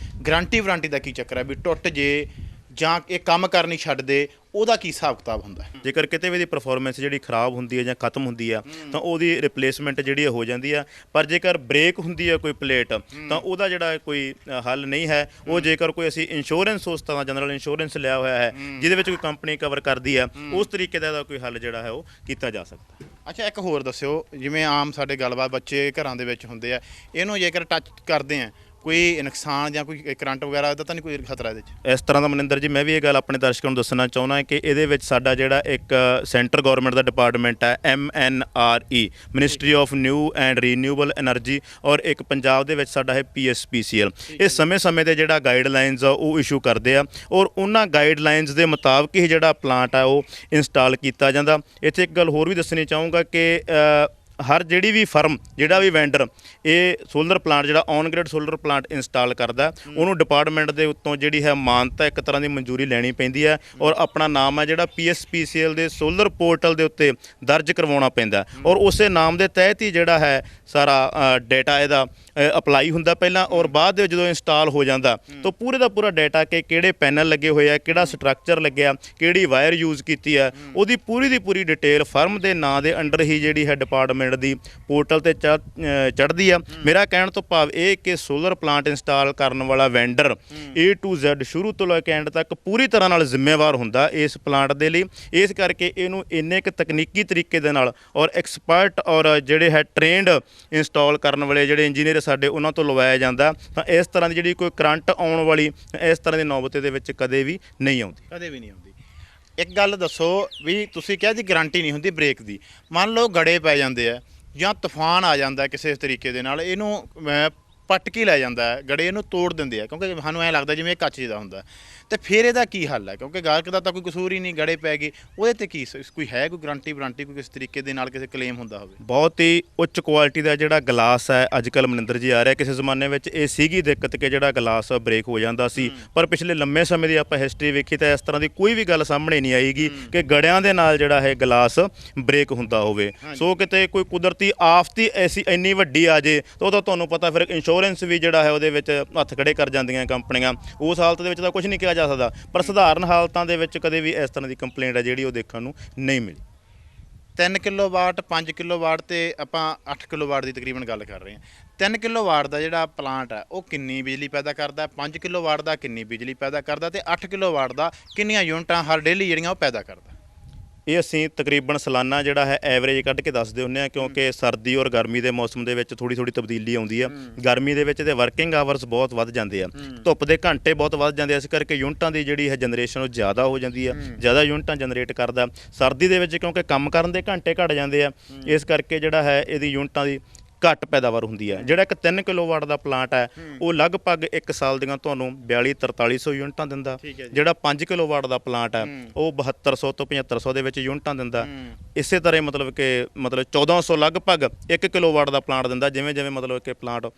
ਗਰੰਟੀ ਵਾਰੰਟੀ ਦਾ ਕੀ ਚੱਕਰ ਹੈ? ਵੀ ਟੁੱਟ ਜੇ ਜਾਂ ਇਹ ਕੰਮ ਕਰਨੀ ਛੱਡ ਦੇ, ਉਹਦਾ ਕੀ ਹਿਸਾਬ ਕਿਤਾਬ ਹੁੰਦਾ? ਜੇਕਰ ਕਿਤੇ ਵੀ ਦੀ ਪਰਫਾਰਮੈਂਸ ਜਿਹੜੀ ਖਰਾਬ ਹੁੰਦੀ ਹੈ ਜਾਂ ਖਤਮ ਹੁੰਦੀ ਆ ਤਾਂ ਉਹਦੀ ਰਿਪਲੇਸਮੈਂਟ ਜਿਹੜੀ ਹੋ ਜਾਂਦੀ ਆ। ਪਰ ਜੇਕਰ ਬ੍ਰੇਕ ਹੁੰਦੀ ਹੈ ਕੋਈ ਪਲੇਟ ਤਾਂ ਉਹਦਾ ਜਿਹੜਾ ਕੋਈ ਹੱਲ ਨਹੀਂ ਹੈ। ਉਹ ਜੇਕਰ ਕੋਈ ਅਸੀਂ ਇੰਸ਼ੋਰੈਂਸ, ਉਸ ਤਰ੍ਹਾਂ ਜਨਰਲ ਇੰਸ਼ੋਰੈਂਸ ਲਿਆ ਹੋਇਆ ਹੈ ਜਿਹਦੇ ਵਿੱਚ ਕੋਈ ਕੰਪਨੀ ਕਵਰ ਕਰਦੀ ਆ, ਉਸ ਤਰੀਕੇ ਦਾ ਕੋਈ ਹੱਲ ਜਿਹੜਾ ਹੈ ਉਹ ਕੀਤਾ ਜਾ ਸਕਦਾ। ਅੱਛਾ, ਇੱਕ ਹੋਰ ਦੱਸਿਓ, ਜਿਵੇਂ ਆਮ ਸਾਡੇ ਗੱਲਬਾਤ ਬੱਚੇ ਘਰਾਂ ਦੇ ਵਿੱਚ ਹੁੰਦੇ ਆ, ਇਹਨੂੰ ਜੇਕਰ ਟੱਚ ਕਰਦੇ ਆ, ਕੋਈ ਨੁਕਸਾਨ ਜਾਂ ਕੋਈ ਕਰੰਟ ਵਗੈਰਾ ਦਾ ਤਾਂ ਨਹੀਂ ਕੋਈ ਖਤਰਾ ਇਹਦੇ 'ਚ? ਇਸ ਤਰ੍ਹਾਂ ਦਾ ਮਨਿੰਦਰ ਜੀ, ਮੈਂ ਵੀ ਇਹ ਗੱਲ ਆਪਣੇ ਦਰਸ਼ਕਾਂ ਨੂੰ ਦੱਸਣਾ ਚਾਹੁੰਦਾ ਕਿ ਇਹਦੇ ਵਿੱਚ ਸਾਡਾ ਜਿਹੜਾ ਇੱਕ ਸੈਂਟਰ ਗਵਰਨਮੈਂਟ ਦਾ ਡਿਪਾਰਟਮੈਂਟ ਹੈ MNRE, ministry of new and renewable energy, ਔਰ ਇੱਕ ਪੰਜਾਬ ਦੇ ਵਿੱਚ ਸਾਡਾ ਹੈ PSPCL। ਇਹ ਸਮੇਂ-ਸਮੇਂ ਤੇ ਜਿਹੜਾ ਗਾਈਡਲਾਈਨਸ ਆ ਉਹ ਇਸ਼ੂ ਕਰਦੇ ਆ, ਔਰ ਉਹਨਾਂ ਗਾਈਡਲਾਈਨਸ ਦੇ ਮੁਤਾਬਕ ਹੀ ਜਿਹੜਾ ਪਲਾਂਟ ਆ ਉਹ ਇੰਸਟਾਲ ਕੀਤਾ ਜਾਂਦਾ। ਇੱਥੇ ਇੱਕ ਗੱਲ ਹੋਰ ਵੀ ਦੱਸਣੀ ਚਾਹੂੰਗਾ ਕਿ ਹਰ ਜਿਹੜੀ ਵੀ ਫਰਮ, ਜਿਹੜਾ ਵੀ ਵੈਂਡਰ ਇਹ ਸੋਲਰ ਪਲਾਂਟ ਜਿਹੜਾ on grid solar plant install ਕਰਦਾ, ਉਹਨੂੰ ਡਿਪਾਰਟਮੈਂਟ ਦੇ ਉੱਤੋਂ ਜਿਹੜੀ ਹੈ ਮਾਨਤਾ ਇੱਕ ਤਰ੍ਹਾਂ ਦੀ ਮਨਜ਼ੂਰੀ ਲੈਣੀ ਪੈਂਦੀ ਹੈ, ਔਰ ਆਪਣਾ ਨਾਮ ਹੈ ਜਿਹੜਾ PSPCL ਦੇ ਸੋਲਰ ਪੋਰਟਲ ਦੇ ਉੱਤੇ ਦਰਜ ਕਰਵਾਉਣਾ ਪੈਂਦਾ, ਔਰ ਉਸੇ ਨਾਮ ਦੇ ਤਹਿਤ ਹੀ ਜਿਹੜਾ ਹੈ ਸਾਰਾ ਡਾਟਾ ਇਹਦਾ ਅਪਲਾਈ ਹੁੰਦਾ ਪਹਿਲਾਂ, ਔਰ ਬਾਅਦ ਦੇ ਜਦੋਂ ਇੰਸਟਾਲ ਹੋ ਜਾਂਦਾ ਤਾਂ ਪੂਰੇ ਦਾ ਪੂਰਾ ਡਾਟਾ ਕਿ ਕਿਹੜੇ ਪੈਨਲ ਲੱਗੇ ਹੋਏ ਆ, ਕਿਹੜਾ ਸਟਰਕਚਰ ਲੱਗਿਆ, ਕਿਹੜੀ ਵਾਇਰ ਯੂਜ਼ ਕੀਤੀ ਹੈ, ਉਹਦੀ ਪੂਰੀ ਦੀ ਪੂਰੀ ਡਿਟੇਲ ਫਰਮ ਦੇ ਨਾਂ ਦੇ ਅੰਡਰ ਹੀ ਜਿਹੜੀ ਹੈ ਡਿਪਾਰਟਮੈਂਟ ਦੀ ਪੋਰਟਲ ਤੇ ਚੜ੍ਹਦੀ ਆ। ਮੇਰਾ ਕਹਿਣ ਤੋਂ ਭਾਵ ਇਹ ਕਿ ਸੋਲਰ ਪਲਾਂਟ ਇੰਸਟਾਲ ਕਰਨ ਵਾਲਾ ਵੈਂਡਰ A to Z ਸ਼ੁਰੂ ਤੋਂ ਲੈ ਕੇ ਐਂਡ ਤੱਕ ਪੂਰੀ ਤਰ੍ਹਾਂ ਨਾਲ ਜ਼ਿੰਮੇਵਾਰ ਹੁੰਦਾ ਇਸ ਪਲਾਂਟ ਦੇ ਲਈ। ਇਸ ਕਰਕੇ ਇਹਨੂੰ ਇੰਨੇ ਕੁ ਤਕਨੀਕੀ ਤਰੀਕੇ ਦੇ ਨਾਲ ਔਰ ਐਕਸਪਰਟ ਔਰ ਜਿਹੜੇ ਹੈ ਟ੍ਰੇਨਡ ਇੰਸਟਾਲ ਕਰਨ ਵਾਲੇ ਜਿਹੜੇ ਇੰਜੀਨੀਅਰ ਸਾਡੇ ਉਹਨਾਂ ਤੋਂ ਲਵਾਇਆ ਜਾਂਦਾ, ਤਾਂ ਇਸ ਤਰ੍ਹਾਂ ਦੀ ਜਿਹੜੀ ਕੋਈ ਕਰੰਟ ਆਉਣ ਵਾਲੀ ਇਸ ਤਰ੍ਹਾਂ ਦੀ ਨੌਬਤ ਦੇ ਵਿੱਚ ਕਦੇ ਵੀ ਨਹੀਂ ਆਉਂਦੀ। ਕਦੇ ਵੀ ਨਹੀਂ ਆਉਂਦੀ। ਇੱਕ ਗੱਲ ਦੱਸੋ ਵੀ ਤੁਸੀਂ ਕਿਹਾ ਜੀ ਗਾਰੰਟੀ ਨਹੀਂ ਹੁੰਦੀ ਬ੍ਰੇਕ ਦੀ, ਮੰਨ ਲਓ ਗੜੇ ਪੈ ਜਾਂਦੇ ਆ ਜਾਂ ਤੂਫਾਨ ਆ ਜਾਂਦਾ ਕਿਸੇ ਤਰੀਕੇ ਦੇ ਨਾਲ, ਇਹਨੂੰ ਪੱਟ ਕੇ ਲੈ ਜਾਂਦਾ ਹੈ, ਗੜੇ ਇਹਨੂੰ ਤੋੜ ਦਿੰਦੇ ਆ, ਕਿਉਂਕਿ ਸਾਨੂੰ ਐਂ ਲੱਗਦਾ ਜਿਵੇਂ ਇਹ ਕੱਚ ਦਾ ਹੁੰਦਾ, ਤੇ ਫਿਰ ਇਹਦਾ ਕੀ ਹੱਲ ਹੈ? ਕਿਉਂਕਿ ਗਾਹਕ ਦਾ ਤਾਂ ਕੋਈ ਕਸੂਰ ਹੀ ਨਹੀਂ, ਗੜੇ ਪੈ ਗਏ, ਉਹਦੇ ਤੇ ਕੀ ਕੋਈ ਹੈ ਕੋਈ ਗਾਰੰਟੀ ਵਾਰੰਟੀ, ਕੋਈ ਕਿਸ ਤਰੀਕੇ ਦੇ ਨਾਲ ਕਿਸੇ ਕਲੇਮ ਹੁੰਦਾ ਹੋਵੇ? ਬਹੁਤ ਹੀ ਉੱਚ ਕੁਆਲਿਟੀ ਦਾ ਜਿਹੜਾ ਗਲਾਸ ਹੈ ਅੱਜ ਕੱਲ੍ਹ ਮਨਿੰਦਰ ਜੀ ਆ ਰਿਹਾ। ਕਿਸੇ ਜ਼ਮਾਨੇ ਵਿੱਚ ਇਹ ਸੀਗੀ ਦਿੱਕਤ ਕਿ ਜਿਹੜਾ ਗਲਾਸ ਬ੍ਰੇਕ ਹੋ ਜਾਂਦਾ ਸੀ, ਪਰ ਪਿਛਲੇ ਲੰਮੇ ਸਮੇਂ ਦੀ ਆਪਾਂ ਹਿਸਟਰੀ ਵੇਖੀ ਤਾਂ ਇਸ ਤਰ੍ਹਾਂ ਦੀ ਕੋਈ ਵੀ ਗੱਲ ਸਾਹਮਣੇ ਨਹੀਂ ਆਏਗੀ ਕਿ ਗੜਿਆਂ ਦੇ ਨਾਲ ਜਿਹੜਾ ਹੈ ਗਲਾਸ ਬ੍ਰੇਕ ਹੁੰਦਾ ਹੋਵੇ। ਸੋ ਕਿਤੇ ਕੋਈ ਕੁਦਰਤੀ ਆਫਤ ਹੀ ਐਸੀ ਇੰਨੀ ਵੱਡੀ ਆ ਜੇ ਤਾਂ ਉਹਦਾ ਤੁਹਾਨੂੰ ਪਤਾ ਫਿਰ ਇੰਸ਼ੋਰੈਂਸ ਵੀ ਜਿਹੜਾ ਹੈ ਉਹਦੇ ਵਿੱਚ ਹੱਥ ਖੜੇ ਕਰ ਜਾਂਦੀਆਂ ਕੰਪਨੀਆਂ। ਉਸ ਹਾਲਤ ਦੇ ਵਿੱਚ ਤਾਂ ਕੁਝ ਨਹੀਂ ਕਿਹਾ ਜਾ ਸਕਦਾ, ਪਰ ਸਧਾਰਨ ਹਾਲਤਾਂ ਦੇ ਵਿੱਚ ਕਦੇ ਵੀ ਇਸ ਤਰ੍ਹਾਂ ਦੀ ਕੰਪਲੇਂਟ ਹੈ ਜਿਹੜੀ ਉਹ ਦੇਖਣ ਨੂੰ ਨਹੀਂ ਮਿਲੀ। 3 ਕਿਲੋਵਾਟ 5 ਕਿਲੋਵਾਟ ਤੇ ਆਪਾਂ 8 ਕਿਲੋਵਾਟ ਦੀ ਤਕਰੀਬਨ ਗੱਲ ਕਰ ਰਹੇ ਹਾਂ। 3 ਕਿਲੋਵਾਟ ਦਾ ਜਿਹੜਾ ਪਲਾਂਟ ਹੈ ਉਹ ਕਿੰਨੀ ਬਿਜਲੀ ਪੈਦਾ ਕਰਦਾ, 5 ਕਿਲੋਵਾਟ ਦਾ ਕਿੰਨੀ ਬਿਜਲੀ ਪੈਦਾ ਕਰਦਾ, ਤੇ 8 ਕਿਲੋਵਾਟ ਦਾ ਕਿੰਨੀਆਂ ਯੂਨਿਟਾਂ ਹਰ ਡੇਲੀ ਜਿਹੜੀਆਂ ਉਹ ਪੈਦਾ ਕਰਦਾ? ਇਹ ਅਸੀਂ ਤਕਰੀਬਨ ਸਾਲਾਨਾ ਜਿਹੜਾ ਹੈ ਐਵਰੇਜ ਕੱਢ ਕੇ ਦੱਸਦੇ ਹੁੰਦੇ ਹਾਂ, ਕਿਉਂਕਿ ਸਰਦੀ ਔਰ ਗਰਮੀ ਦੇ ਮੌਸਮ ਦੇ ਵਿੱਚ ਥੋੜੀ ਤਬਦੀਲੀ ਆਉਂਦੀ ਆ। ਗਰਮੀ ਦੇ ਵਿੱਚ ਤੇ ਵਰਕਿੰਗ ਆਵਰਸ ਬਹੁਤ ਵੱਧ ਜਾਂਦੇ ਆ, ਧੁੱਪ ਦੇ ਘੰਟੇ ਬਹੁਤ ਵੱਧ ਜਾਂਦੇ ਆ, ਇਸ ਕਰਕੇ ਯੂਨਿਟਾਂ ਦੀ ਜਿਹੜੀ ਹੈ ਜਨਰੇਸ਼ਨ ਉਹ ਜ਼ਿਆਦਾ ਹੋ ਜਾਂਦੀ ਆ, ਜ਼ਿਆਦਾ ਯੂਨਿਟਾਂ ਜਨਰੇਟ ਕਰਦਾ। ਸਰਦੀ ਦੇ ਵਿੱਚ ਕਿਉਂਕਿ ਕੰਮ ਕਰਨ ਦੇ ਘੰਟੇ ਘੱਟ ਜਾਂਦੇ ਆ, ਇਸ ਕਰਕੇ ਜਿਹੜਾ ਹੈ ਇਹਦੀ ਯੂਨਿਟਾਂ ਦੀ ਘੱਟ ਪੈਦਾਵਾਰ ਹੁੰਦੀ ਹੈ। ਜਿਹੜਾ ਇੱਕ 3 ਕਿਲੋਵਾਟ ਦਾ ਪਲਾਂਟ ਹੈ ਉਹ ਲਗਭਗ 1 ਸਾਲ ਦੀਆਂ ਤੁਹਾਨੂੰ 42-4300 ਯੂਨਿਟਾਂ ਦਿੰਦਾ। ਜਿਹੜਾ 5 ਕਿਲੋਵਾਟ ਦਾ ਪਲਾਂਟ ਹੈ ਉਹ 7200 ਤੋਂ 7500 ਦੇ ਵਿੱਚ ਯੂਨਿਟਾਂ ਦਿੰਦਾ। ਇਸੇ ਤਰ੍ਹਾਂ ਮਤਲਬ 1400 ਲਗਭਗ 1 ਕਿਲੋਵਾਟ ਦਾ ਪਲਾਂਟ ਦਿੰਦਾ। ਜਿਵੇਂ ਜਿਵੇਂ ਮਤਲਬ ਕਿ ਪਲਾਂਟ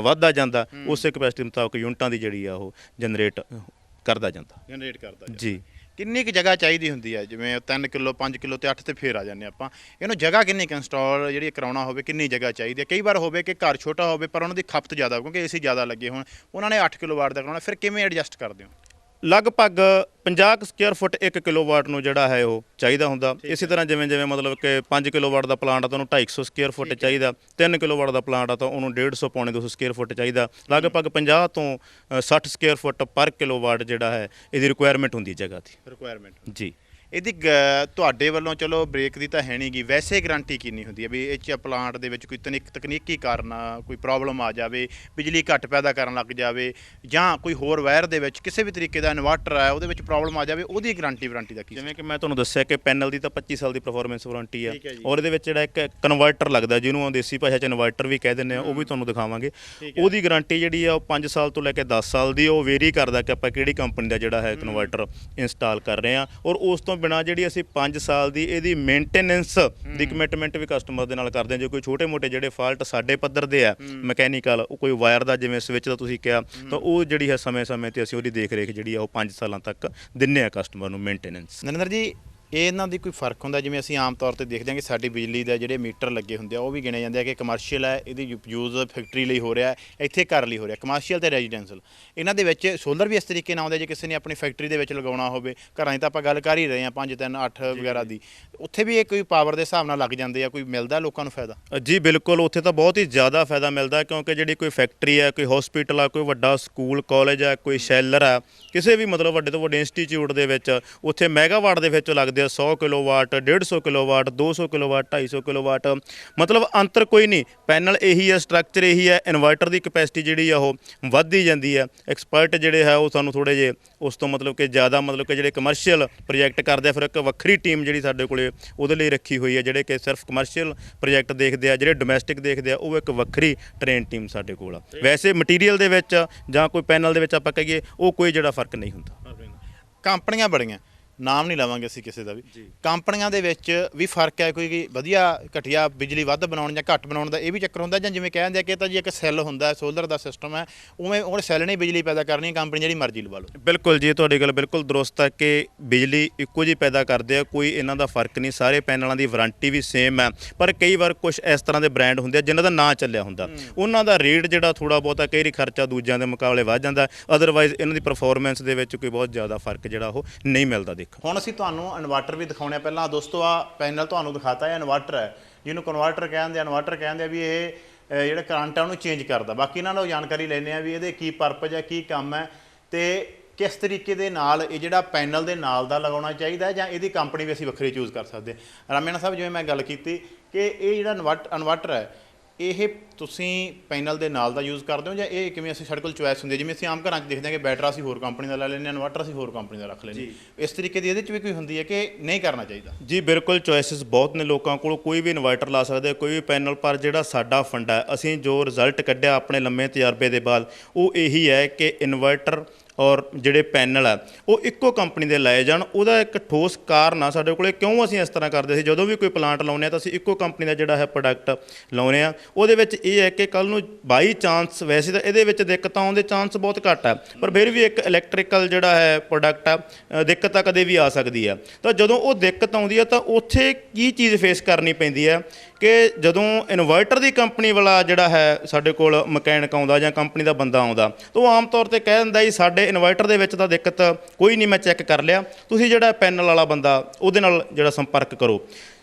ਵੱਧਦਾ ਜਾਂਦਾ ਉਸੇ ਕਪੈਸਿਟੀ ਮੁਤਾਬਕ ਯੂਨਿਟਾਂ ਦੀ ਜਿਹੜੀ ਆ ਉਹ ਜਨਰੇਟ ਕਰਦਾ ਜਾਂਦਾ ਜੀ। ਕਿੰਨੀ ਕੁ ਜਗ੍ਹਾ ਚਾਹੀਦੀ ਹੁੰਦੀ ਹੈ? ਜਿਵੇਂ 3 ਕਿਲੋ 5 ਕਿਲੋ ਤੇ 8 ਤੇ ਫੇਰ ਆ ਜਾਂਦੇ ਆਪਾਂ, ਇਹਨੂੰ ਜਗ੍ਹਾ ਕਿੰਨੀ ਕੁ ਇੰਸਟਾਲ ਜਿਹੜੀ ਕਰਾਉਣਾ ਹੋਵੇ ਕਿੰਨੀ ਜਗ੍ਹਾ ਚਾਹੀਦੀ ਹੈ? ਕਈ ਵਾਰ ਹੋਵੇ ਕਿ ਘਰ ਛੋਟਾ ਹੋਵੇ ਪਰ ਉਹਨਾਂ ਦੀ ਖਪਤ ਜ਼ਿਆਦਾ, ਕਿਉਂਕਿ ਏਸੀ ਜ਼ਿਆਦਾ ਲੱਗੇ ਹੋਣ, ਉਹਨਾਂ ਨੇ 8 ਕਿਲੋਵਾਟ ਦਾ ਕਰਾਉਣਾ, ਫਿਰ ਕਿਵੇਂ ਐਡਜਸਟ ਕਰਦੇ ਹੋ? ਲਗਭਗ 50 ਸਕੁਅਰ ਫੁੱਟ 1 ਕਿਲੋਵਾਟ ਨੂੰ ਜਿਹੜਾ ਹੈ ਉਹ ਚਾਹੀਦਾ ਹੁੰਦਾ। ਇਸੇ ਤਰ੍ਹਾਂ ਜਿਵੇਂ ਜਿਵੇਂ ਮਤਲਬ ਕਿ 5 ਕਿਲੋਵਾਟ ਦਾ ਪਲਾਂਟ ਆ ਤਾਂ ਉਹਨੂੰ 250 ਸਕੁਅਰ ਫੁੱਟ ਚਾਹੀਦਾ, 3 ਕਿਲੋਵਾਟ ਦਾ ਪਲਾਂਟ ਆ ਤਾਂ ਉਹਨੂੰ 150 ਪੌਣੇ 200 ਸਕੁਅਰ ਫੁੱਟ ਚਾਹੀਦਾ। ਲਗਭਗ 50 ਤੋਂ 60 ਸਕੁਅਰ ਫੁੱਟ ਪਰ ਕਿਲੋਵਾਟ ਜਿਹੜਾ ਹੈ ਇਹਦੀ ਰਿਕੁਆਇਰਮੈਂਟ ਹੁੰਦੀ ਹੈ ਜਗ੍ਹਾ ਦੀ ਜੀ। ਇਹਦੀ ਤੁਹਾਡੇ ਵੱਲੋਂ ਚਲੋ ਬ੍ਰੇਕ ਦੀ ਤਾਂ ਹੈ ਨਹੀਂ ਗੀ, ਵੈਸੇ ਗਾਰੰਟੀ ਕਿੰਨੀ ਹੁੰਦੀ ਹੈ ਵੀ ਇਹ 'ਚ ਪਲਾਂਟ ਦੇ ਵਿੱਚ ਕੋਈ ਤਕਨੀਕੀ ਕਾਰਨ ਕੋਈ ਪ੍ਰੋਬਲਮ ਆ ਜਾਵੇ, ਬਿਜਲੀ ਘੱਟ ਪੈਦਾ ਕਰਨ ਲੱਗ ਜਾਵੇ, ਜਾਂ ਕੋਈ ਹੋਰ ਵਾਇਰ ਦੇ ਵਿੱਚ ਕਿਸੇ ਵੀ ਤਰੀਕੇ ਦਾ ਇਨਵਰਟਰ ਹੈ ਉਹਦੇ ਵਿੱਚ ਪ੍ਰੋਬਲਮ ਆ ਜਾਵੇ, ਉਹਦੀ ਗਾਰੰਟੀ ਵਾਰੰਟੀ ਦਾ ਕੀ? ਜਿਵੇਂ ਕਿ ਮੈਂ ਤੁਹਾਨੂੰ ਦੱਸਿਆ ਕਿ ਪੈਨਲ ਦੀ ਤਾਂ 25 ਸਾਲ ਦੀ ਪਰਫਾਰਮੈਂਸ ਵਾਰੰਟੀ ਆ, ਔਰ ਇਹਦੇ ਵਿੱਚ ਜਿਹੜਾ ਇੱਕ ਕਨਵਰਟਰ ਲੱਗਦਾ ਜਿਹਨੂੰ ਦੇਸੀ ਭਾਸ਼ਾ 'ਚ ਇਨਵਰਟਰ ਵੀ ਕਹਿ ਦਿੰਦੇ ਆ, ਉਹ ਵੀ ਤੁਹਾਨੂੰ ਦਿਖਾਵਾਂਗੇ। ਉਹਦੀ ਗਾਰੰਟੀ ਜਿਹੜੀ ਆ ਉਹ 5 ਸਾਲ ਤੋਂ ਲੈ ਕੇ 10 ਸਾਲ ਦੀ, ਉਹ ਵੇਰੀ ਕਰਦਾ ਕਿ ਆਪਾਂ ਕਿਹੜੀ ਕੰਪਨੀ ਦਾ ਜਿਹੜਾ ਹੈ ਕਨਵਰਟਰ ਇੰਸਟਾਲ ਕਰ ਰਹੇ ਹਾਂ। ਔਰ ਉਸ ਤੋਂ ਬਿਨਾਂ ਜਿਹੜੀ ਅਸੀਂ 5 ਸਾਲ ਦੀ ਇਹਦੀ ਮੇਨਟੇਨੈਂਸ ਦੀ ਕਮਿਟਮੈਂਟ ਵੀ ਕਸਟਮਰ ਦੇ ਨਾਲ ਕਰਦੇ ਹਾਂ। ਜੇ ਕੋਈ ਛੋਟੇ ਮੋਟੇ ਜਿਹੜੇ ਫਾਲਟ ਸਾਡੇ ਪੱਧਰ ਦੇ ਆ ਮਕੈਨੀਕਲ, ਉਹ ਕੋਈ ਵਾਇਰ ਦਾ ਜਿਵੇਂ ਸਵਿਚ ਦਾ ਤੁਸੀਂ ਕਿਹਾ, ਤਾਂ ਉਹ ਜਿਹੜੀ ਹੈ ਸਮੇਂ-ਸਮੇਂ ਤੇ ਅਸੀਂ ਉਹਦੀ ਦੇਖ ਰੇਖ ਜਿਹੜੀ ਆ ਉਹ 5 ਸਾਲਾਂ ਤੱਕ ਦਿੰਦੇ ਆ ਕਸਟਮਰ ਨੂੰ ਮੇਨਟੇਨੈਂਸ। ਨਰਿੰਦਰ ਜੀ, ਇਹਨਾਂ ਦੀ ਕੋਈ ਫਰਕ ਹੁੰਦਾ? ਜਿਵੇਂ ਅਸੀਂ ਆਮ ਤੌਰ ਤੇ ਦੇਖਦੇ ਹਾਂ ਕਿ ਸਾਡੀ ਬਿਜਲੀ ਦੇ ਜਿਹੜੇ ਮੀਟਰ ਲੱਗੇ ਹੁੰਦੇ ਆ ਉਹ ਵੀ ਗਿਣੇ ਜਾਂਦੇ ਆ ਕਿ ਕਮਰਸ਼ੀਅਲ ਹੈ, ਇਹਦੀ ਯੂਜ਼ ਫੈਕਟਰੀ ਲਈ ਹੋ ਰਿਹਾ, ਇੱਥੇ ਘਰ ਲਈ ਹੋ ਰਿਹਾ, ਕਮਰਸ਼ੀਅਲ ਤੇ ਰੈਜ਼ੀਡੈਂਸ਼ੀਅਲ। ਇਹਨਾਂ ਦੇ ਵਿੱਚ ਸੋਲਰ ਵੀ ਇਸ ਤਰੀਕੇ ਨਾਲ ਆਉਂਦੇ, ਜੇ ਕਿਸੇ ਨੇ ਆਪਣੀ ਫੈਕਟਰੀ ਦੇ ਵਿੱਚ ਲਗਾਉਣਾ ਹੋਵੇ, ਘਰਾਂ 'ਚ ਤਾਂ ਆਪਾਂ ਗੱਲ ਕਰ ਹੀ ਰਹੇ ਹਾਂ 5 3 8 ਵਗੈਰਾ ਦੀ, ਉੱਥੇ ਵੀ ਇਹ ਕੋਈ ਪਾਵਰ ਦੇ ਹਿਸਾਬ ਨਾਲ ਲੱਗ ਜਾਂਦੇ ਆ, ਕੋਈ ਮਿਲਦਾ ਲੋਕਾਂ ਨੂੰ ਫਾਇਦਾ? ਜੀ ਬਿਲਕੁਲ, ਉੱਥੇ ਤਾਂ ਬਹੁਤ ਹੀ ਜ਼ਿਆਦਾ ਫਾਇਦਾ ਮਿਲਦਾ, ਕਿਉਂਕਿ ਜਿਹੜੀ ਕੋਈ ਫੈਕਟਰੀ ਹੈ, ਕੋਈ ਹਸਪੀਟਲ ਆ, ਕੋਈ ਵੱਡਾ ਸਕੂਲ ਕਾਲਜ ਆ, ਕੋਈ ਸ਼ੈਲਰ ਆ, ਕਿਸੇ ਵੀ ਮਤਲਬ ਵੱਡੇ ਤੋਂ ਵੱਡੇ ਇੰਸਟੀਚਿਊਟ ਦੇ ਵਿੱਚ ਉੱਥੇ ਮੈਗਾਵਾਟ ਦੇ ਵਿੱਚ ਲੱਗਦੇ ਹੁੰਦੇ ਆ 100 ਕਿਲੋਵਾਟ 150 ਕਿਲੋਵਾਟ 200 ਕਿਲੋਵਾਟ 250 ਕਿਲੋਵਾਟ, ਮਤਲਬ ਅੰਤਰ ਕੋਈ ਨਹੀਂ। ਪੈਨਲ ਇਹੀ ਹੈ, ਸਟਰਕਚਰ ਇਹੀ ਹੈ, ਇਨਵਰਟਰ ਦੀ ਕਪੈਸਿਟੀ ਜਿਹੜੀ ਆ ਉਹ ਵੱਧਦੀ ਜਾਂਦੀ ਹੈ। ਐਕਸਪਰਟ ਜਿਹੜੇ ਹੈ ਉਹ ਸਾਨੂੰ ਥੋੜ੍ਹੇ ਜਿਹੇ ਉਸ ਤੋਂ ਮਤਲਬ ਕਿ ਜ਼ਿਆਦਾ ਮਤਲਬ ਕਿ ਜਿਹੜੇ ਕਮਰਸ਼ੀਅਲ ਪ੍ਰੋਜੈਕਟ ਕਰਦੇ ਆ, ਫਿਰ ਇੱਕ ਵੱਖਰੀ ਟੀਮ ਜਿਹੜੀ ਸਾਡੇ ਕੋਲੇ ਉਹਦੇ ਲਈ ਰੱਖੀ ਹੋਈ ਹੈ। ਜਿਹੜੇ ਕਿ ਸਿਰਫ ਕਮਰਸ਼ੀਅਲ ਪ੍ਰੋਜੈਕਟ ਦੇਖਦੇ ਆ, ਜਿਹੜੇ ਡੋਮੈਸਟਿਕ ਦੇਖਦੇ ਆ, ਉਹ ਇੱਕ ਵੱਖਰੀ ਟ੍ਰੇਨ ਟੀਮ ਸਾਡੇ ਕੋਲ ਆ। ਵੈਸੇ ਮਟੀਰੀਅਲ ਦੇ ਵਿੱਚ ਜਾਂ ਕੋਈ ਪੈਨਲ ਦੇ ਵਿੱਚ ਆਪਾਂ ਕਹੀਏ ਉਹ ਕੋਈ ਜਿਹੜਾ ਫਰਕ ਨਹੀਂ ਹੁੰਦਾ। ਕੰਪਨੀਆਂ ਬੜੀਆਂ, ਨਾਮ ਨਹੀਂ ਲਵਾਂਗੇ ਅਸੀਂ ਕਿਸੇ ਦਾ ਵੀ, ਕੰਪਨੀਆਂ ਦੇ ਵਿੱਚ ਵੀ ਫਰਕ ਹੈ? ਕੋਈ ਵਧੀਆ ਘਟੀਆ ਬਿਜਲੀ ਵੱਧ ਬਣਾਉਣ ਜਾਂ ਘੱਟ ਬਣਾਉਣ ਦਾ ਇਹ ਵੀ ਚੱਕਰ ਹੁੰਦਾ, ਜਾਂ ਜਿਵੇਂ ਕਹਿੰਦੇ ਆ ਕਿ ਤਾਂ ਜੀ ਇੱਕ ਸੈੱਲ ਹੁੰਦਾ ਸੋਲਰ ਦਾ ਸਿਸਟਮ ਹੈ, ਉਵੇਂ ਉਹ ਸੈੱਲ ਨੇ ਬਿਜਲੀ ਪੈਦਾ ਕਰਨੀ, ਕੰਪਨੀ ਜਿਹੜੀ ਮਰਜ਼ੀ ਲਵਾ ਲਓ? ਬਿਲਕੁਲ ਜੀ, ਤੁਹਾਡੀ ਗੱਲ ਬਿਲਕੁਲ ਦਰੁਸਤ ਹੈ ਕਿ ਬਿਜਲੀ ਇੱਕੋ ਜਿਹੀ ਪੈਦਾ ਕਰਦੇ ਆ, ਕੋਈ ਇਹਨਾਂ ਦਾ ਫਰਕ ਨਹੀਂ। ਸਾਰੇ ਪੈਨਲਾਂ ਦੀ ਵਾਰੰਟੀ ਵੀ ਸੇਮ ਹੈ, ਪਰ ਕਈ ਵਾਰ ਕੁਝ ਇਸ ਤਰ੍ਹਾਂ ਦੇ ਬ੍ਰਾਂਡ ਹੁੰਦੇ ਆ ਜਿਨ੍ਹਾਂ ਦਾ ਨਾਂ ਚੱਲਿਆ ਹੁੰਦਾ, ਉਹਨਾਂ ਦਾ ਰੇਟ ਜਿਹੜਾ ਥੋੜ੍ਹਾ ਬਹੁਤਾ ਕਈ ਵਾਰੀ ਖਰਚਾ ਦੂਜਿਆਂ ਦੇ ਮੁਕਾਬਲੇ ਵੱਧ ਜਾਂਦਾ। ਅਦਰਵਾਈਜ਼ ਇਹਨਾਂ ਦੀ ਪਰਫਾਰਮੈਂਸ ਦੇ ਵਿੱਚ ਕੋਈ ਬਹੁਤ ਜ਼ਿਆਦਾ ਫਰਕ ਜਿਹੜਾ ਉਹ ਨਹੀਂ ਮਿਲਦਾ ਦੇਖਣ। ਹੁਣ ਅਸੀਂ ਤੁਹਾਨੂੰ ਇਨਵਰਟਰ ਵੀ ਦਿਖਾਉਣੇ ਆ। ਪਹਿਲਾਂ ਦੋਸਤੋ ਆ ਪੈਨਲ ਤੁਹਾਨੂੰ ਦਿਖਾਤਾ ਹੈ, ਇਨਵਰਟਰ ਹੈ ਜਿਹਨੂੰ ਕਨਵਰਟਰ ਕਹਿੰਦੇ ਆ, ਇਨਵਰਟਰ ਕਹਿੰਦੇ ਆ ਵੀ ਇਹ ਜਿਹੜਾ ਕਰੰਟ ਆ ਉਹਨੂੰ ਚੇਂਜ ਕਰਦਾ। ਬਾਕੀ ਇਹਨਾਂ ਨੂੰ ਜਾਣਕਾਰੀ ਲੈਂਦੇ ਆ ਵੀ ਇਹਦੇ ਕੀ ਪਰਪਸ ਹੈ, ਕੀ ਕੰਮ ਹੈ, ਤੇ ਕਿਸ ਤਰੀਕੇ ਦੇ ਨਾਲ ਇਹ ਜਿਹੜਾ ਪੈਨਲ ਦੇ ਨਾਲ ਦਾ ਲਗਾਉਣਾ ਚਾਹੀਦਾ, ਜਾਂ ਇਹਦੀ ਕੰਪਨੀ ਵੀ ਅਸੀਂ ਵੱਖਰੀ ਚੂਜ਼ ਕਰ ਸਕਦੇ। ਰਾਮੇਣਾ ਸਾਹਿਬ, ਜਿਵੇਂ ਮੈਂ ਗੱਲ ਕੀਤੀ ਕਿ ਇਹ ਜਿਹੜਾ ਇਨਵਰਟਰ ਹੈ ਇਹ ਤੁਸੀਂ ਪੈਨਲ ਦੇ ਨਾਲ ਦਾ ਯੂਜ਼ ਕਰਦੇ ਹੋ, ਜਾਂ ਇਹ ਕਿਵੇਂ ਅਸੀਂ ਸਾਡੇ ਕੋਲ ਚੁਆਇਸ ਹੁੰਦੀ ਹੈ? ਜਿਵੇਂ ਅਸੀਂ ਆਮ ਘਰਾਂ 'ਚ ਦੇਖਦੇ ਹਾਂ ਕਿ ਬੈਟਰਾ ਅਸੀਂ ਹੋਰ ਕੰਪਨੀ ਦਾ ਲੈ ਲੈਂਦੇ ਹਾਂ, ਇਨਵਰਟਰ ਅਸੀਂ ਹੋਰ ਕੰਪਨੀ ਦਾ ਰੱਖ ਲੈਂਦੇ ਹਾਂ, ਇਸ ਤਰੀਕੇ ਦੀ ਇਹਦੇ 'ਚ ਵੀ ਕੋਈ ਹੁੰਦੀ ਹੈ ਕਿ ਨਹੀਂ ਕਰਨਾ ਚਾਹੀਦਾ? ਜੀ ਬਿਲਕੁਲ, ਚੋਇਸਿਸ ਬਹੁਤ ਨੇ ਲੋਕਾਂ ਕੋਲ, ਕੋਈ ਵੀ ਇਨਵਰਟਰ ਲਾ ਸਕਦੇ, ਕੋਈ ਵੀ ਪੈਨਲ, ਪਰ ਜਿਹੜਾ ਸਾਡਾ ਫੰਡਾ ਅਸੀਂ ਜੋ ਰਿਜ਼ਲਟ ਕੱਢਿਆ ਆਪਣੇ ਲੰਮੇ ਤਜਰਬੇ ਦੇ ਬਾਅਦ ਉਹ ਇਹੀ ਹੈ ਕਿ ਇਨਵਰਟਰ ਔਰ ਜਿਹੜੇ ਪੈਨਲ ਆ ਉਹ ਇੱਕੋ ਕੰਪਨੀ ਦੇ ਲਾਏ ਜਾਣ। ਉਹਦਾ ਇੱਕ ਠੋਸ ਕਾਰਨ ਆ ਸਾਡੇ ਕੋਲੇ ਕਿਉਂ ਅਸੀਂ ਇਸ ਤਰ੍ਹਾਂ ਕਰਦੇ ਸੀ। ਜਦੋਂ ਵੀ ਕੋਈ ਪਲਾਂਟ ਲਾਉਂਦੇ ਆ ਤਾਂ ਅਸੀਂ ਇੱਕੋ ਕੰਪਨੀ ਦਾ ਜਿਹੜਾ ਹੈ ਪ੍ਰੋਡਕਟ ਲਾਉਂਦੇ ਆ। ਉਹਦੇ ਵਿੱਚ ਇਹ ਹੈ ਕਿ ਕੱਲ੍ਹ ਨੂੰ ਬਾਈ ਚਾਂਸ, ਵੈਸੇ ਤਾਂ ਇਹਦੇ ਵਿੱਚ ਦਿੱਕਤਾਂ ਆਉਣ ਦੇ ਚਾਂਸ ਬਹੁਤ ਘੱਟ ਆ, ਪਰ ਫਿਰ ਵੀ ਇੱਕ ਇਲੈਕਟ੍ਰੀਕਲ ਜਿਹੜਾ ਹੈ ਪ੍ਰੋਡਕਟ ਆ, ਦਿੱਕਤ ਤਾਂ ਕਦੇ ਵੀ ਆ ਸਕਦੀ ਆ। ਤਾਂ ਜਦੋਂ ਉਹ ਦਿੱਕਤ ਆਉਂਦੀ ਆ ਤਾਂ ਉੱਥੇ ਕੀ ਚੀਜ਼ ਫੇਸ ਕਰਨੀ ਪੈਂਦੀ ਹੈ ਕਿ ਜਦੋਂ ਇਨਵਰਟਰ ਦੀ ਕੰਪਨੀ ਵਾਲਾ ਜਿਹੜਾ ਹੈ ਸਾਡੇ ਕੋਲ ਮਕੈਨਿਕ ਆਉਂਦਾ ਜਾਂ ਕੰਪਨੀ ਦਾ ਬੰਦਾ ਆਉਂਦਾ ਤਾਂ ਉਹ ਆਮ ਤੌਰ 'ਤੇ ਕਹਿ ਦਿੰਦਾ ਜੀ ਸਾਡੇ ਇਨਵਰਟਰ ਦੇ ਵਿੱਚ ਤਾਂ ਦਿੱਕਤ ਕੋਈ ਨਹੀਂ, ਮੈਂ ਚੈੱਕ ਕਰ ਲਿਆ, ਤੁਸੀਂ ਜਿਹੜਾ ਪੈਨਲ ਵਾਲਾ ਬੰਦਾ ਉਹਦੇ ਨਾਲ ਜਿਹੜਾ ਸੰਪਰਕ ਕਰੋ।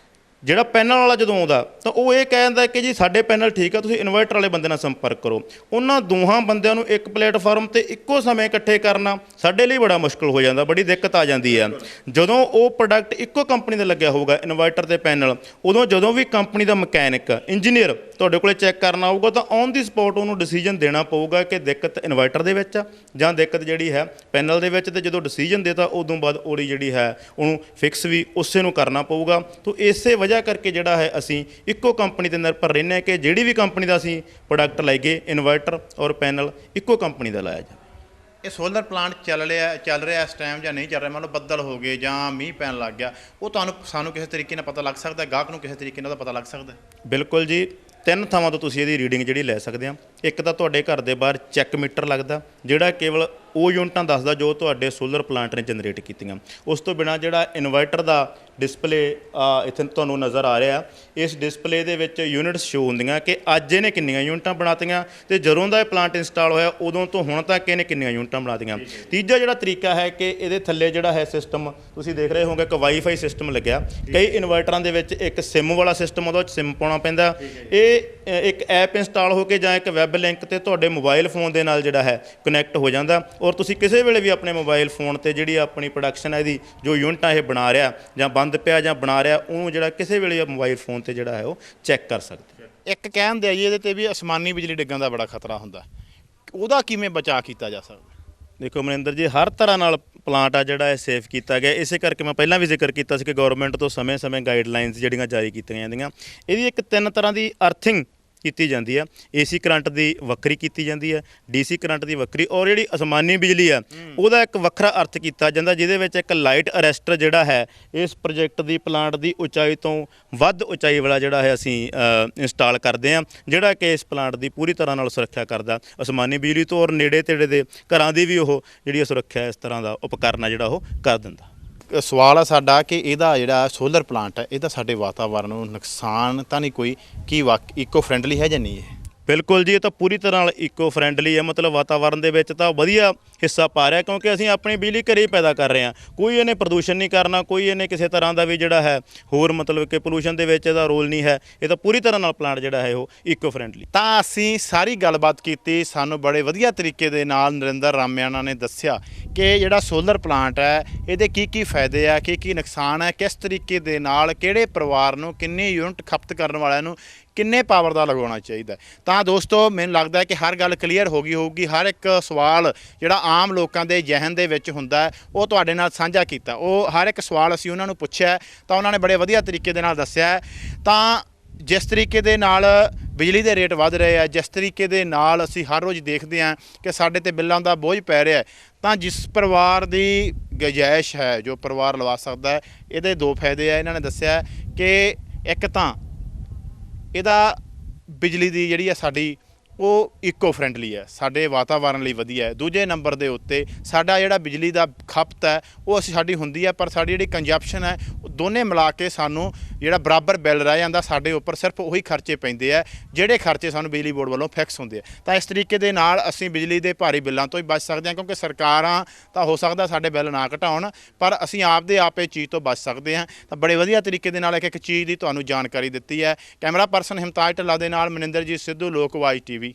ਜਿਹੜਾ ਪੈਨਲ ਵਾਲਾ ਜਦੋਂ ਆਉਂਦਾ ਤਾਂ ਉਹ ਇਹ ਕਹਿ ਦਿੰਦਾ ਕਿ ਜੀ ਸਾਡੇ ਪੈਨਲ ਠੀਕ ਆ, ਤੁਸੀਂ ਇਨਵਰਟਰ ਵਾਲੇ ਬੰਦੇ ਨਾਲ ਸੰਪਰਕ ਕਰੋ। ਉਹਨਾਂ ਦੋਹਾਂ ਬੰਦਿਆਂ ਨੂੰ ਇੱਕ ਪਲੇਟਫਾਰਮ 'ਤੇ ਇੱਕੋ ਸਮੇਂ ਇਕੱਠੇ ਕਰਨਾ ਸਾਡੇ ਲਈ ਬੜਾ ਮੁਸ਼ਕਲ ਹੋ ਜਾਂਦਾ, ਬੜੀ ਦਿੱਕਤ ਆ ਜਾਂਦੀ ਹੈ। ਜਦੋਂ ਉਹ ਪ੍ਰੋਡਕਟ ਇੱਕੋ ਕੰਪਨੀ ਦਾ ਲੱਗਿਆ ਹੋਊਗਾ ਇਨਵਰਟਰ ਤੇ ਪੈਨਲ, ਉਦੋਂ ਜਦੋਂ ਵੀ ਕੰਪਨੀ ਦਾ ਮਕੈਨਿਕ ਇੰਜੀਨੀਅਰ ਤੁਹਾਡੇ ਕੋਲੇ ਚੈੱਕ ਕਰਨ ਆਊਗਾ ਤਾਂ ਔਨ ਦੀ ਸਪੌਟ ਉਹਨੂੰ ਡਿਸੀਜਨ ਦੇਣਾ ਪਊਗਾ ਕਿ ਦਿੱਕਤ ਇਨਵਰਟਰ ਦੇ ਵਿੱਚ ਆ ਜਾਂ ਦਿੱਕਤ ਜਿਹੜੀ ਹੈ ਪੈਨਲ ਦੇ ਵਿੱਚ। ਤੇ ਜਦੋਂ ਡਿਸੀਜਨ ਦੇਤਾ ਉਦੋਂ ਬਾਅਦ ਉਹਦੀ ਜਿਹੜੀ ਹੈ ਉਹਨੂੰ ਫਿਕਸ ਵੀ ਉਸੇ ਨੂੰ ਕਰਨਾ ਪਊਗਾ। ਤਾਂ ਇਸੇ ਵਜ੍ਹਾ ਕਰਕੇ ਜਿਹੜਾ ਹੈ ਅਸੀਂ ਇੱਕੋ ਕੰਪਨੀ 'ਤੇ ਨਿਰਭਰ ਰਹਿੰਦੇ ਹਾਂ ਕਿ ਜਿਹੜੀ ਵੀ ਕੰਪਨੀ ਦਾ ਅਸੀਂ ਪ੍ਰੋਡਕਟ ਲਾਈਏ, ਇਨਵਰਟਰ ਔਰ ਪੈਨਲ ਇੱਕੋ ਕੰਪਨੀ ਦਾ ਲਾਇਆ ਜਾਵੇ। ਇਹ ਸੋਲਰ ਪਲਾਂਟ ਚੱਲ ਰਿਹਾ ਇਸ ਟਾਈਮ ਜਾਂ ਨਹੀਂ ਚੱਲ ਰਿਹਾ? ਮੰਨ ਲਓ ਬੱਦਲ ਹੋ ਗਏ ਜਾਂ ਮੀਂਹ ਪੈਣ ਲੱਗ ਗਿਆ, ਉਹ ਸਾਨੂੰ ਕਿਸੇ ਤਰੀਕੇ ਨਾਲ ਪਤਾ ਲੱਗ ਸਕਦਾ, ਗਾਹਕ ਨੂੰ ਕਿਸੇ ਤਰੀਕੇ ਨਾਲ ਪਤਾ ਲੱਗ ਸਕਦਾ? ਬਿਲਕੁਲ ਜੀ, 3 ਥਾਵਾਂ ਤੋਂ ਤੁਸੀਂ ਇਹਦੀ ਰੀਡਿੰਗ ਜਿਹੜੀ ਲੈ ਸਕਦੇ ਆ। ਇੱਕ ਤਾਂ ਤੁਹਾਡੇ ਘਰ ਦੇ ਬਾਹਰ ਚੈੱਕ ਮੀਟਰ ਲੱਗਦਾ ਜਿਹੜਾ ਕੇਵਲ ਉਹ ਯੂਨਿਟਾਂ ਦੱਸਦਾ ਜੋ ਤੁਹਾਡੇ ਸੋਲਰ ਪਲਾਂਟ ਨੇ ਜਨਰੇਟ ਕੀਤੀਆਂ। ਉਸ ਤੋਂ ਬਿਨਾਂ ਜਿਹੜਾ ਇਨਵਰਟਰ ਦਾ ਡਿਸਪਲੇ ਇੱਥੇ ਤੁਹਾਨੂੰ ਨਜ਼ਰ ਆ ਰਿਹਾ, ਇਸ ਡਿਸਪਲੇ ਦੇ ਵਿੱਚ ਯੂਨਿਟਸ ਸ਼ੋ ਹੁੰਦੀਆਂ ਕਿ ਅੱਜ ਇਹਨੇ ਕਿੰਨੀਆਂ ਯੂਨਿਟਾਂ ਬਣਾਤੀਆਂ ਤੇ ਜਦੋਂ ਦਾ ਇਹ ਪਲਾਂਟ ਇੰਸਟਾਲ ਹੋਇਆ ਉਦੋਂ ਤੋਂ ਹੁਣ ਤੱਕ ਇਹਨੇ ਕਿੰਨੀਆਂ ਯੂਨਿਟਾਂ ਬਣਾਤੀਆਂ। ਤੀਜਾ ਜਿਹੜਾ ਤਰੀਕਾ ਹੈ ਕਿ ਇਹਦੇ ਥੱਲੇ ਜਿਹੜਾ ਹੈ ਸਿਸਟਮ ਤੁਸੀਂ ਦੇਖ ਰਹੇ ਹੋਗੇ, ਇੱਕ ਵਾਈਫਾਈ ਸਿਸਟਮ ਲੱਗਿਆ। ਕਈ ਇਨਵਰਟਰਾਂ ਦੇ ਵਿੱਚ ਇੱਕ ਸਿਮ ਵਾਲਾ ਸਿਸਟਮ, ਉਹਦਾ ਸਿਮ ਪਾਉਣਾ ਪੈਂਦਾ। ਇਹ ਇੱਕ ਐਪ ਇੰਸਟਾਲ ਹੋ ਕੇ ਜਾਂ ਇੱਕ ਵੈਬ ਲਿੰਕ ਤੇ ਤੁਹਾਡੇ ਮੋਬਾਈਲ ਫੋਨ ਦੇ ਨਾਲ ਜਿਹੜਾ ਹੈ ਕਨੈਕਟ ਹੋ ਜਾਂਦਾ, ਔਰ ਤੁਸੀਂ ਕਿਸੇ ਵੇਲੇ ਵੀ ਆਪਣੇ ਮੋਬਾਈਲ ਫੋਨ ਤੇ ਜਿਹੜੀ ਆਪਣੀ ਪ੍ਰੋਡਕਸ਼ਨ ਹੈ ਇਹਦੀ ਜੋ ਯੂਨਿਟਾਂ ਇਹ ਬਣਾ ਰਿਹਾ ਜਾਂ ਬੰਦ ਪਿਆ ਜਾਂ ਬਣਾ ਰਿਹਾ, ਉਹਨੂੰ ਜਿਹੜਾ ਕਿਸੇ ਵੇਲੇ ਮੋਬਾਈਲ ਫੋਨ ਤੇ ਜਿਹੜਾ ਹੈ ਉਹ ਚੈੱਕ ਕਰ ਸਕਦੇ। ਇੱਕ ਕਹਿੰਦੇ ਆ ਜੀ ਇਹਦੇ ਤੇ ਵੀ ਅਸਮਾਨੀ ਬਿਜਲੀ ਡਿੱਗਣ ਦਾ ਬੜਾ ਖਤਰਾ ਹੁੰਦਾ, ਉਹਦਾ ਕਿਵੇਂ ਬਚਾਅ ਕੀਤਾ ਜਾ ਸਕਦਾ? ਦੇਖੋ ਮਨਿੰਦਰ ਜੀ, ਹਰ ਤਰ੍ਹਾਂ ਨਾਲ ਪਲਾਂਟ ਆ ਜਿਹੜਾ ਇਹ ਸੇਫ ਕੀਤਾ ਗਿਆ। ਇਸੇ ਕਰਕੇ ਮੈਂ ਪਹਿਲਾਂ ਵੀ ਜ਼ਿਕਰ ਕੀਤਾ ਸੀ ਕਿ ਗਵਰਨਮੈਂਟ ਤੋਂ ਸਮੇਂ-ਸਮੇਂ ਗਾਈਡਲਾਈਨਸ ਜਿਹੜੀਆਂ ਜਾਰੀ ਕੀਤੀਆਂ ਜਾਂਦੀਆਂ। ਇਹਦੀ ਇੱਕ 3 ਤਰ੍ਹਾਂ ਦੀ ਅਰਥਿੰਗ ਕੀਤੀ ਜਾਂਦੀ ਆ। ਏਸੀ ਕਰੰਟ ਦੀ ਵੱਖਰੀ ਕੀਤੀ ਜਾਂਦੀ ਹੈ, ਡੀਸੀ ਕਰੰਟ ਦੀ ਵੱਖਰੀ, ਔਰ ਜਿਹੜੀ ਅਸਮਾਨੀ ਬਿਜਲੀ ਆ ਉਹਦਾ ਇੱਕ ਵੱਖਰਾ ਅਰਥ ਕੀਤਾ ਜਾਂਦਾ, ਜਿਹਦੇ ਵਿੱਚ ਇੱਕ ਲਾਈਟ ਅਰੈਸਟਰ ਜਿਹੜਾ ਹੈ ਇਸ ਪ੍ਰੋਜੈਕਟ ਦੀ ਪਲਾਂਟ ਦੀ ਉਚਾਈ ਤੋਂ ਵੱਧ ਉਚਾਈ ਵਾਲਾ ਜਿਹੜਾ ਹੈ ਅਸੀਂ ਇੰਸਟਾਲ ਕਰਦੇ ਹਾਂ, ਜਿਹੜਾ ਕਿ ਇਸ ਪਲਾਂਟ ਦੀ ਪੂਰੀ ਤਰ੍ਹਾਂ ਨਾਲ ਸੁਰੱਖਿਆ ਕਰਦਾ ਅਸਮਾਨੀ ਬਿਜਲੀ ਤੋਂ, ਔਰ ਨੇੜੇ ਤੇੜੇ ਦੇ ਘਰਾਂ ਦੀ ਵੀ ਉਹ ਜਿਹੜੀ ਸੁਰੱਖਿਆ ਇਸ ਤਰ੍ਹਾਂ ਦਾ ਉਪਕਰਨ ਆ ਜਿਹੜਾ ਉਹ ਕਰ ਦਿੰਦਾ। ਸਵਾਲ ਆ ਸਾਡਾ ਕਿ ਇਹਦਾ ਜਿਹੜਾ ਸੋਲਰ ਪਲਾਂਟ ਹੈ ਇਹਦਾ ਸਾਡੇ ਵਾਤਾਵਰਨ ਨੂੰ ਨੁਕਸਾਨ ਤਾਂ ਨਹੀਂ ਕੋਈ, ਕੀ ਇਕੋ ਫਰੈਂਡਲੀ ਹੈ ਜਾਂ ਨਹੀਂ? ਇਹ ਬਿਲਕੁਲ ਜੀ, ਇਹ ਤਾਂ ਪੂਰੀ ਤਰ੍ਹਾਂ ਨਾਲ ਇਕੋ ਫਰੈਂਡਲੀ ਹੈ। ਮਤਲਬ ਵਾਤਾਵਰਣ ਦੇ ਵਿੱਚ ਤਾਂ ਵਧੀਆ ਹਿੱਸਾ ਪਾ ਰਿਹਾ, ਕਿਉਂਕਿ ਅਸੀਂ ਆਪਣੀ ਬਿਜਲੀ ਘਰੇ ਹੀ ਪੈਦਾ ਕਰ ਰਹੇ ਹਾਂ। ਕੋਈ ਇਹਨੇ ਪ੍ਰਦੂਸ਼ਣ ਨਹੀਂ ਕਰਨਾ, ਕੋਈ ਇਹਨੇ ਕਿਸੇ ਤਰ੍ਹਾਂ ਦਾ ਵੀ ਜਿਹੜਾ ਹੈ ਹੋਰ ਮਤਲਬ ਕਿ ਪੋਲੂਸ਼ਨ ਦੇ ਵਿੱਚ ਇਹਦਾ ਰੋਲ ਨਹੀਂ ਹੈ। ਇਹ ਤਾਂ ਪੂਰੀ ਤਰ੍ਹਾਂ ਨਾਲ ਪਲਾਂਟ ਜਿਹੜਾ ਹੈ ਉਹ ਇਕੋ ਫਰੈਂਡਲੀ। ਤਾਂ ਅਸੀਂ ਸਾਰੀ ਗੱਲਬਾਤ ਕੀਤੀ, ਸਾਨੂੰ ਬੜੇ ਵਧੀਆ ਤਰੀਕੇ ਦੇ ਨਾਲ ਨਰਿੰਦਰ ਰਾਮਿਆਣਾ ਨੇ ਦੱਸਿਆ ਕਿ ਜਿਹੜਾ ਸੋਲਰ ਪਲਾਂਟ ਹੈ ਇਹਦੇ ਕੀ ਫਾਇਦੇ ਆ, ਕੀ ਨੁਕਸਾਨ ਹੈ, ਕਿਸ ਤਰੀਕੇ ਦੇ ਨਾਲ ਕਿਹੜੇ ਪਰਿਵਾਰ ਨੂੰ ਕਿੰਨੀ ਯੂਨਿਟ ਖਪਤ ਕਰਨ ਵਾਲਿਆਂ ਨੂੰ ਕਿੰਨੇ ਪਾਵਰ ਦਾ ਲਗਾਉਣਾ ਚਾਹੀਦਾ। ਤਾਂ ਦੋਸਤੋ ਮੈਨੂੰ ਲੱਗਦਾ ਹੈ ਕਿ ਹਰ ਗੱਲ ਕਲੀਅਰ ਹੋ ਗਈ ਹੋਊਗੀ। ਹਰ ਇੱਕ ਸਵਾਲ ਜਿਹੜਾ ਆਮ ਲੋਕਾਂ ਦੇ ਜ਼ਿਹਨ ਦੇ ਵਿੱਚ ਹੁੰਦਾ ਹੈ ਉਹ ਤੁਹਾਡੇ ਨਾਲ ਸਾਂਝਾ ਕੀਤਾ। ਉਹ ਹਰ ਇੱਕ ਸਵਾਲ ਅਸੀਂ ਉਹਨਾਂ ਨੂੰ ਪੁੱਛਿਆ ਤਾਂ ਉਹਨਾਂ ਨੇ ਬੜੇ ਵਧੀਆ ਤਰੀਕੇ ਦੇ ਨਾਲ ਦੱਸਿਆ। ਤਾਂ ਜਿਸ ਤਰੀਕੇ ਦੇ ਨਾਲ ਬਿਜਲੀ ਦੇ ਰੇਟ ਵੱਧ ਰਹੇ ਆ, ਜਿਸ ਤਰੀਕੇ ਦੇ ਨਾਲ ਅਸੀਂ ਹਰ ਰੋਜ਼ ਦੇਖਦੇ ਹਾਂ ਕਿ ਸਾਡੇ ਤੇ ਬਿੱਲਾਂ ਦਾ ਬੋਝ ਪੈ ਰਿਹਾ, ਤਾਂ ਜਿਸ ਪਰਿਵਾਰ ਦੀ ਗੁੰਜਾਇਸ਼ ਹੈ, ਜੋ ਪਰਿਵਾਰ ਲਵਾ ਸਕਦਾ ਹੈ, ਇਹਦੇ ਦੋ ਫਾਇਦੇ ਆ। ਇਹਨਾਂ ਨੇ ਦੱਸਿਆ ਕਿ ਇੱਕ ਤਾਂ ਇਹਦਾ ਬਿਜਲੀ ਦੀ ਜਿਹੜੀ ਹੈ ਸਾਡੀ ਉਹ ਇਕੋ ਫਰੈਂਡਲੀ ਹੈ, ਸਾਡੇ ਵਾਤਾਵਰਣ ਲਈ ਵਧੀਆ ਹੈ। ਦੂਜੇ ਨੰਬਰ ਦੇ ਉੱਤੇ ਸਾਡਾ ਜਿਹੜਾ ਬਿਜਲੀ ਦਾ ਖਪਤ ਹੈ ਉਹ ਸਾਡੀ ਹੁੰਦੀ ਹੈ, ਪਰ ਸਾਡੀ ਜਿਹੜੀ ਕੰਜੰਪਸ਼ਨ ਹੈ ਉਹ ਦੋਨੇ ਮਿਲਾ ਕੇ ਸਾਨੂੰ ਜਿਹੜਾ ਬਰਾਬਰ ਬਿੱਲ ਰਹਿ ਜਾਂਦਾ। ਸਾਡੇ ਉੱਪਰ ਸਿਰਫ ਉਹੀ ਖਰਚੇ ਪੈਂਦੇ ਆ ਜਿਹੜੇ ਖਰਚੇ ਸਾਨੂੰ ਬਿਜਲੀ ਬੋਰਡ ਵੱਲੋਂ ਫਿਕਸ ਹੁੰਦੇ ਆ। ਤਾਂ ਇਸ ਤਰੀਕੇ ਦੇ ਨਾਲ ਅਸੀਂ ਬਿਜਲੀ ਦੇ ਭਾਰੀ ਬਿੱਲਾਂ ਤੋਂ ਹੀ ਬਚ ਸਕਦੇ ਹਾਂ, ਕਿਉਂਕਿ ਸਰਕਾਰਾਂ ਤਾਂ ਹੋ ਸਕਦਾ ਸਾਡੇ ਬਿੱਲ ਨਾ ਘਟਾਉਣ, ਪਰ ਅਸੀਂ ਆਪਦੇ ਆਪ ਇਹ ਚੀਜ਼ ਤੋਂ ਬਚ ਸਕਦੇ ਹਾਂ। ਤਾਂ ਬੜੇ ਵਧੀਆ ਤਰੀਕੇ ਦੇ ਨਾਲ ਇੱਕ ਚੀਜ਼ ਦੀ ਤੁਹਾਨੂੰ ਜਾਣਕਾਰੀ ਦਿੱਤੀ ਹੈ। ਕੈਮਰਾ ਪਰਸਨ ਹਿਮਤਾਜ ਢੱਲਾ ਦੇ ਨਾਲ ਮਨਿੰਦਰਜੀਤ ਸਿੱਧੂ, ਲੋਕਵਾਈ TV।